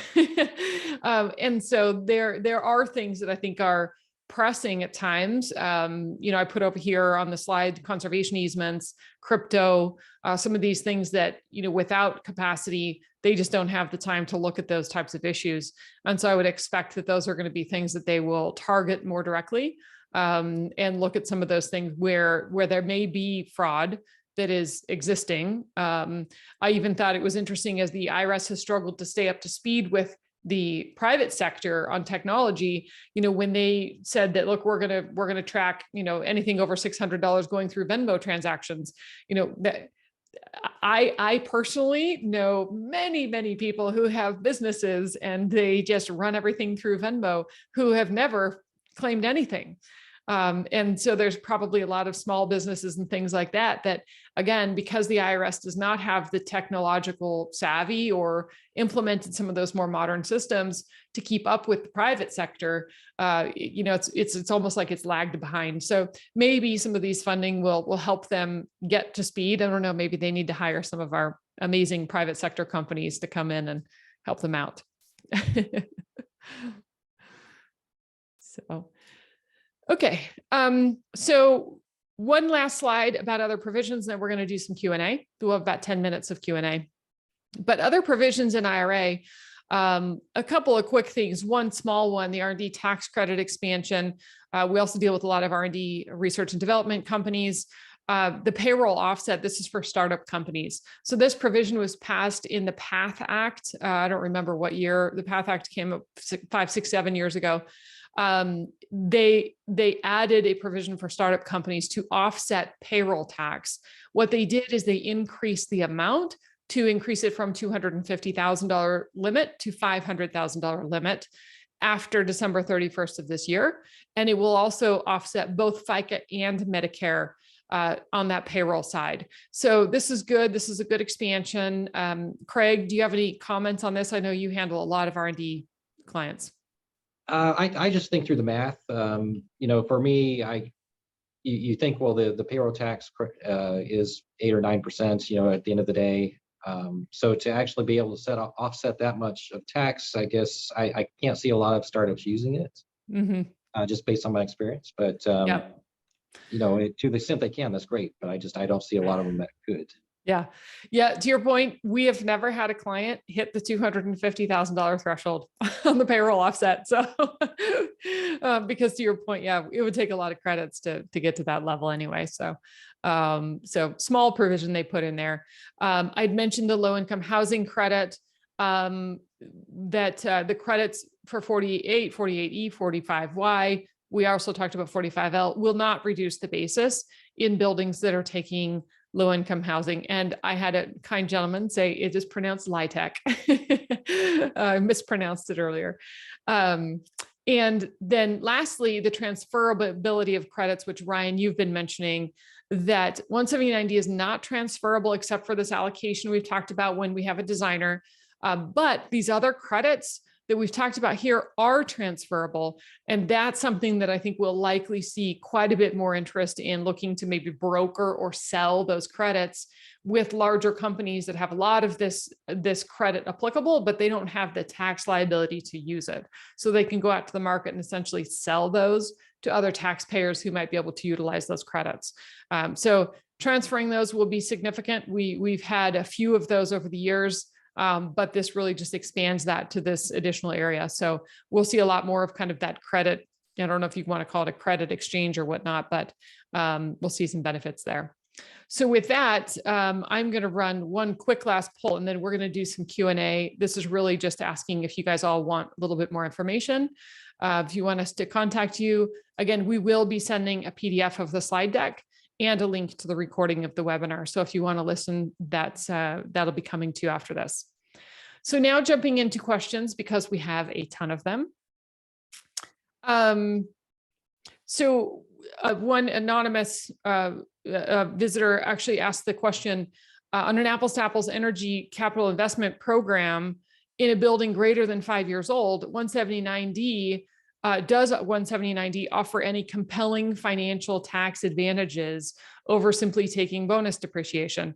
And so there are things that I think are pressing at times. I put over here on the slide, conservation easements, crypto, some of these things that, without capacity, they just don't have the time to look at those types of issues. And so I would expect that those are going to be things that they will target more directly, and look at some of those things where there may be fraud that is existing. I even thought it was interesting, as the IRS has struggled to stay up to speed with the private sector on technology, when they said that, look, we're going to track, anything over $600 going through Venmo transactions, that I personally know many people who have businesses and they just run everything through Venmo who have never claimed anything. And so there's probably a lot of small businesses and things like that, that again, because the IRS does not have the technological savvy or implemented some of those more modern systems to keep up with the private sector, it's almost like it's lagged behind. So maybe some of these funding will help them get to speed. I don't know, maybe they need to hire some of our amazing private sector companies to come in and help them out. So, okay. So one last slide about other provisions, then we're going to do some Q&A. We'll have about 10 minutes of Q&A. But other provisions in IRA, a couple of quick things. One small one, the R&D tax credit expansion. We also deal with a lot of R&D research and development companies. The payroll offset, this is for startup companies. So this provision was passed in the PATH Act. I don't remember what year the PATH Act came up, 5, 6, 7 years ago. They added a provision for startup companies to offset payroll tax. What they did is they increased the amount to increase it from $250,000 limit to $500,000 limit after December 31st of this year. And it will also offset both FICA and Medicare on that payroll side. So this is good. This is a good expansion. Craig, do you have any comments on this? I know you handle a lot of R&D clients. I just think through the math. For me, you think, well, the payroll tax is 8 or 9%, at the end of the day. So to actually be able to offset that much of tax, I guess I can't see a lot of startups using it, just based on my experience. But to the extent they can, that's great. But I don't see a lot of them that could. Yeah. To your point, we have never had a client hit the $250,000 threshold on the payroll offset. So, because to your point, it would take a lot of credits to get to that level anyway. So small provision they put in there. I'd mentioned the low income housing credit, that the credits for 48, 48E, 45Y, we also talked about 45L, will not reduce the basis in buildings that are taking low income housing. And I had a kind gentleman say it is pronounced LIHTC. I mispronounced it earlier. And then lastly, the transferability of credits, which Ryan, you've been mentioning, that 179D is not transferable except for this allocation we've talked about when we have a designer. But these other credits that we've talked about here are transferable. And that's something that I think we'll likely see quite a bit more interest in, looking to maybe broker or sell those credits with larger companies that have a lot of this credit applicable, but they don't have the tax liability to use it. So they can go out to the market and essentially sell those to other taxpayers who might be able to utilize those credits. So transferring those will be significant. We've had a few of those over the years. But this really just expands that to this additional area. So we'll see a lot more of kind of that credit. I don't know if you want to call it a credit exchange or whatnot, but we'll see some benefits there. So with that, I'm going to run one quick last poll, and then we're going to do some Q&A. This is really just asking if you guys all want a little bit more information. If you want us to contact you, again, we will be sending a PDF of the slide deck and a link to the recording of the webinar. So if you want to listen, that'll be coming to you after this. So now jumping into questions, because we have a ton of them. So one anonymous visitor actually asked the question, on an apples to apples energy capital investment program in a building greater than 5 years old, 179D, does 179D offer any compelling financial tax advantages over simply taking bonus depreciation?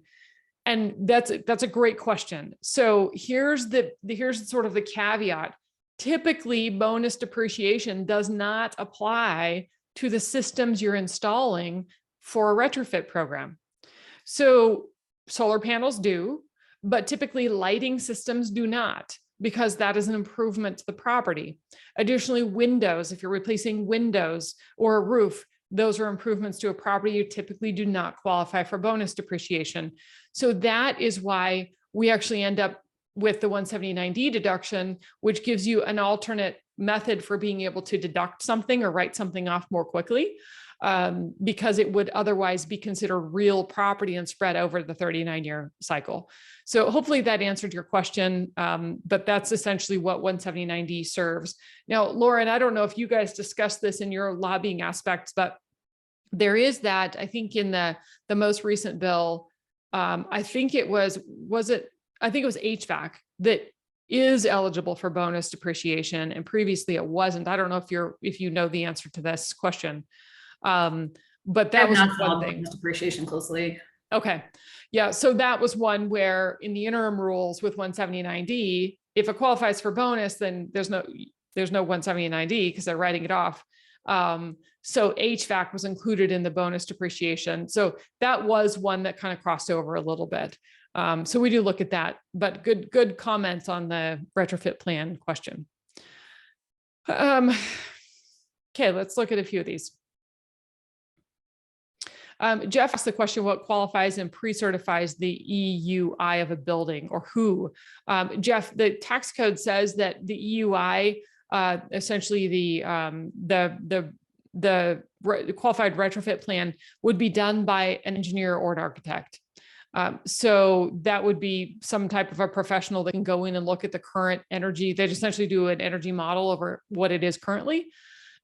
And that's a great question. So here's sort of the caveat. Typically, bonus depreciation does not apply to the systems you're installing for a retrofit program. So solar panels do, but typically lighting systems do not, because that is an improvement to the property. Additionally, windows, if you're replacing windows or a roof, those are improvements to a property. You typically do not qualify for bonus depreciation. So that is why we actually end up with the 179D deduction, which gives you an alternate method for being able to deduct something or write something off more quickly. because it would otherwise be considered real property and spread over the 39-year cycle. So hopefully that answered your question, but that's essentially what 179D serves. Now, Lauren, I don't know if you guys discussed this in your lobbying aspects, but there is that, I think in the most recent bill, I think it was HVAC that is eligible for bonus depreciation, and previously it wasn't. I don't know if you know the answer to this question, but that was one thing. Depreciation closely. Okay, yeah. So that was one where in the interim rules with 179D, if it qualifies for bonus, then there's no 179D because they're writing it off. So HVAC was included in the bonus depreciation. So that was one that kind of crossed over a little bit. So we do look at that, but good comments on the retrofit plan question. Okay, let's look at a few of these. Jeff asked the question, what qualifies and pre-certifies the EUI of a building, or who? Jeff, the tax code says that the EUI, essentially the qualified retrofit plan would be done by an engineer or an architect. So that would be some type of a professional that can go in and look at the current energy. They'd essentially do an energy model over what it is currently,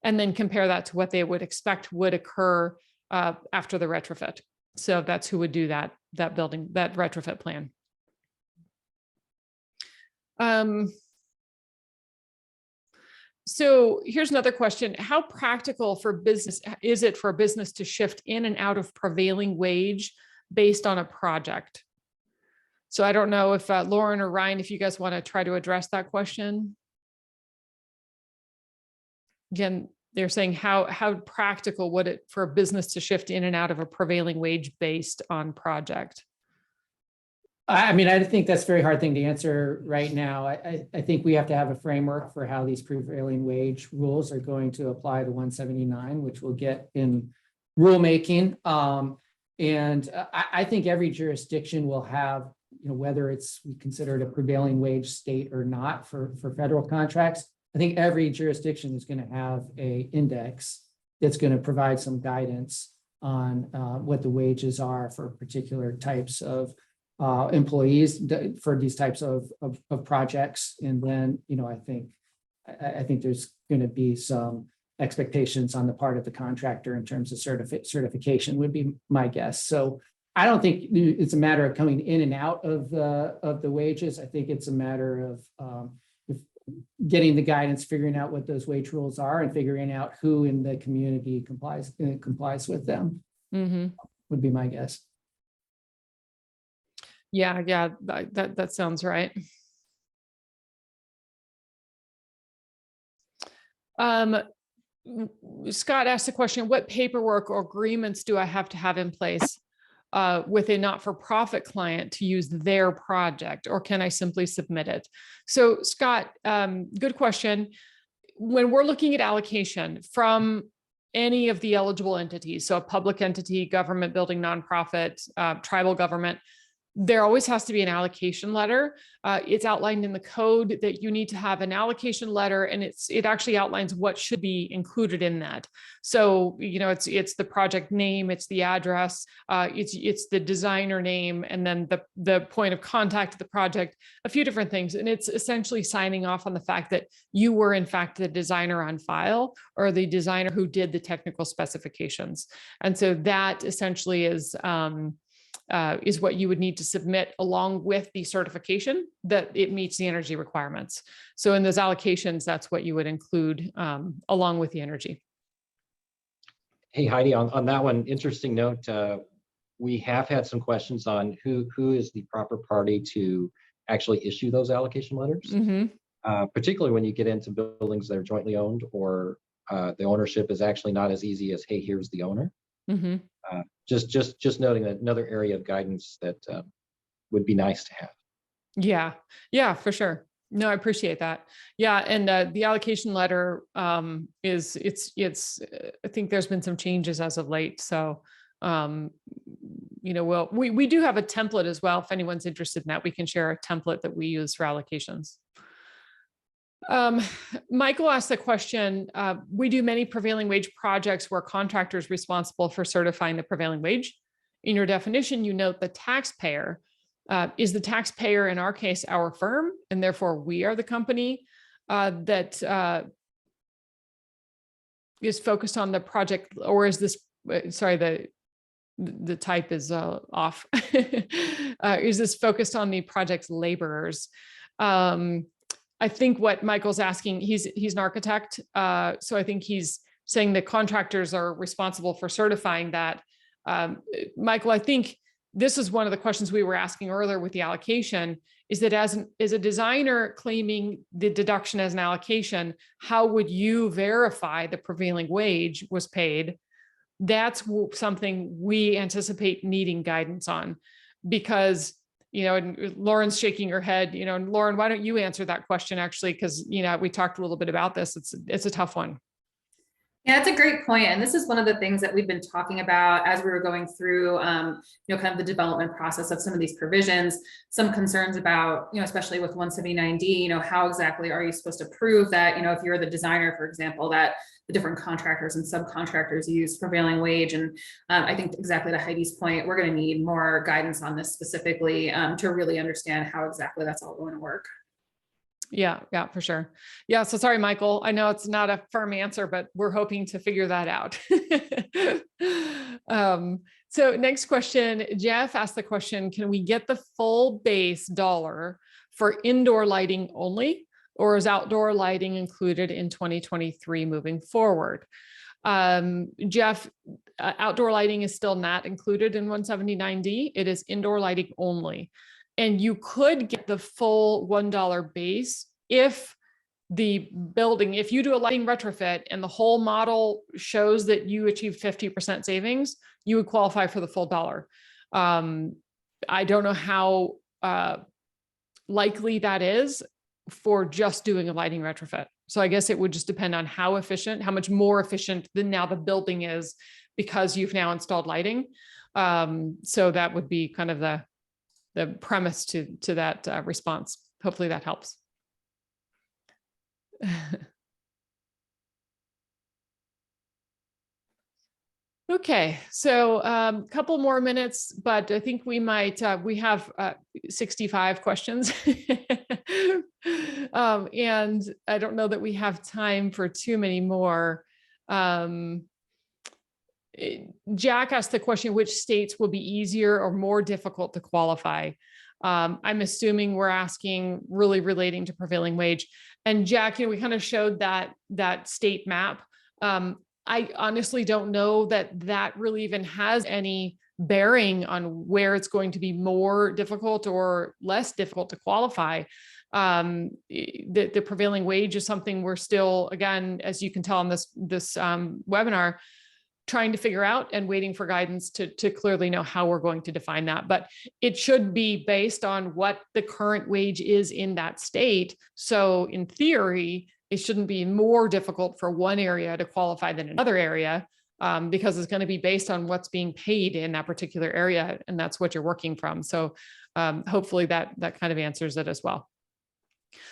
and then compare that to what they would expect would occur after the retrofit. So that's who would do that building, that retrofit plan. So here's another question. How practical for business is it for a business to shift in and out of prevailing wage based on a project? So I don't know if Lauren or Ryan, if you guys want to try to address that question. Again, they're saying how practical would it for a business to shift in and out of a prevailing wage based on project? I mean, I think that's a very hard thing to answer right now. I think we have to have a framework for how these prevailing wage rules are going to apply to 179, which we'll get in rulemaking. And I think every jurisdiction will have, whether we consider it a prevailing wage state or not for federal contracts. I think every jurisdiction is going to have an index that's going to provide some guidance on what the wages are for particular types of employees for these types of projects. And then, I think there's going to be some expectations on the part of the contractor in terms of certification would be my guess. So I don't think it's a matter of coming in and out of the wages. I think it's a matter of getting the guidance, figuring out what those wage rules are, and figuring out who in the community complies with them. Mm-hmm. Would be my guess. Yeah, that sounds right. Scott asked the question, what paperwork or agreements do I have to have in place with a not-for-profit client to use their project, or can I simply submit it? So Scott, good question. When we're looking at allocation from any of the eligible entities, so a public entity, government building, nonprofit, tribal government, there always has to be an allocation letter. It's outlined in the code that you need to have an allocation letter, and it actually outlines what should be included in that. So, it's the project name, it's the address, it's the designer name, and then the point of contact of the project, a few different things. And it's essentially signing off on the fact that you were in fact the designer on file, or the designer who did the technical specifications. And so that essentially is what you would need to submit along with the certification that it meets the energy requirements. So in those allocations, that's what you would include along with the energy. Hey, Heidi, on that one, interesting note, we have had some questions on who is the proper party to actually issue those allocation letters, particularly when you get into buildings that are jointly owned, or the ownership is actually not as easy as, hey, here's the owner. Just noting that another area of guidance that would be nice to have. Yeah, for sure. No, I appreciate that. Yeah, and the allocation letter I think there's been some changes as of late. So, we do have a template as well. If anyone's interested in that, we can share a template that we use for allocations. Michael asked the question, we do many prevailing wage projects where contractors responsible for certifying the prevailing wage. In your definition, you note the taxpayer. Is the taxpayer, in our case, our firm, and therefore we are the company that is focused on the project, or is this, sorry, the type is off. Is this focused on the project's laborers? I think what Michael's asking, he's an architect. So I think he's saying that contractors are responsible for certifying that. Michael, I think this is one of the questions we were asking earlier with the allocation, is that as a designer claiming the deduction as an allocation, how would you verify the prevailing wage was paid? That's something we anticipate needing guidance on, because, you know, and Lauren's shaking her head, you know, and Lauren, why don't you answer that question actually? Because, you know, we talked a little bit about this. It's a tough one. Yeah, it's a great point. And this is one of the things that we've been talking about as we were going through, you know, kind of the development process of some of these provisions, some concerns about, you know, especially with 179D, you know, how exactly are you supposed to prove that, you know, if you're the designer, for example, that the different contractors and subcontractors use prevailing wage. And I think exactly to Heidi's point, we're going to need more guidance on this specifically to really understand how exactly that's all going to work. Yeah, for sure. Yeah. So sorry, Michael, I know it's not a firm answer, but we're hoping to figure that out. So next question, Jeff asked the question, can we get the full base dollar for indoor lighting only, or is outdoor lighting included in 2023 moving forward? Jeff, outdoor lighting is still not included in 179D. It is indoor lighting only. And you could get the full $1 base if the building, if you do a lighting retrofit and the whole model shows that you achieve 50% savings, you would qualify for the full dollar. I don't know how likely that is for just doing a lighting retrofit. So I guess it would just depend on how efficient, how much more efficient than now the building is because you've now installed lighting. So that would be kind of the premise to that response. Hopefully that helps. Okay, so a couple more minutes, but I think we might, we have 65 questions. And I don't know that we have time for too many more. Jack asked the question, which states will be easier or more difficult to qualify? I'm assuming we're asking really relating to prevailing wage. And Jack, you know, we kind of showed that state map. I honestly don't know that really even has any bearing on where it's going to be more difficult or less difficult to qualify. The prevailing wage is something we're still, again, as you can tell on this webinar, trying to figure out and waiting for guidance to clearly know how we're going to define that. But it should be based on what the current wage is in that state. So in theory, it shouldn't be more difficult for one area to qualify than another area, because it's going to be based on what's being paid in that particular area. And that's what you're working from. So hopefully that kind of answers it as well.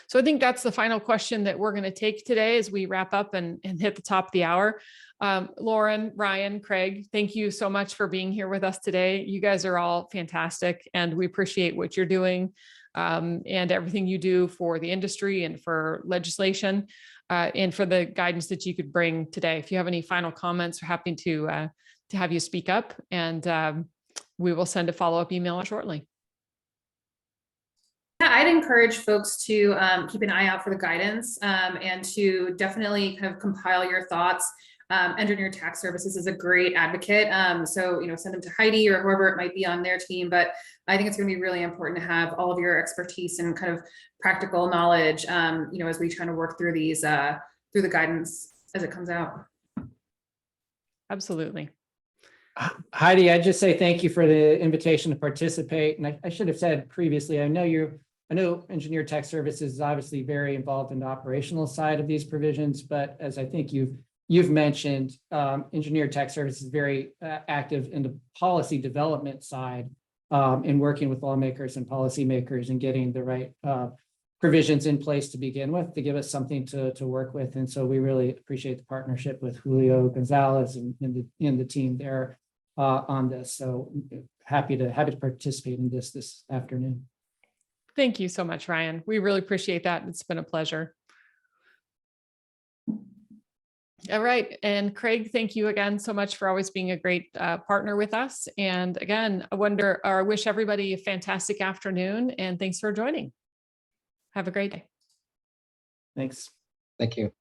So I think that's the final question that we're going to take today as we wrap up and hit the top of the hour. Lauren, Ryan, Craig, thank you so much for being here with us today. You guys are all fantastic, and we appreciate what you're doing and everything you do for the industry and for legislation and for the guidance that you could bring today. If you have any final comments, we're happy to have you speak up, and we will send a follow-up email shortly. Yeah, I'd encourage folks to keep an eye out for the guidance and to definitely kind of compile your thoughts. Engineer Tax Services is a great advocate. So, you know, send them to Heidi or whoever it might be on their team. But I think it's going to be really important to have all of your expertise and kind of practical knowledge, you know, as we try to work through these, through the guidance as it comes out. Absolutely. Heidi, I'd just say thank you for the invitation to participate. And I should have said previously, I know Engineer Tax Services is obviously very involved in the operational side of these provisions, but as I think you've mentioned, Engineer Tax Services is very active in the policy development side in working with lawmakers and policymakers and getting the right provisions in place to begin with, to give us something to work with. And so we really appreciate the partnership with Julio Gonzalez and the team there on this. So happy to participate in this afternoon. Thank you so much, Ryan. We really appreciate that. It's been a pleasure. All right. And Craig, thank you again so much for always being a great partner with us. And again, I wish everybody a fantastic afternoon, and thanks for joining. Have a great day. Thanks. Thank you.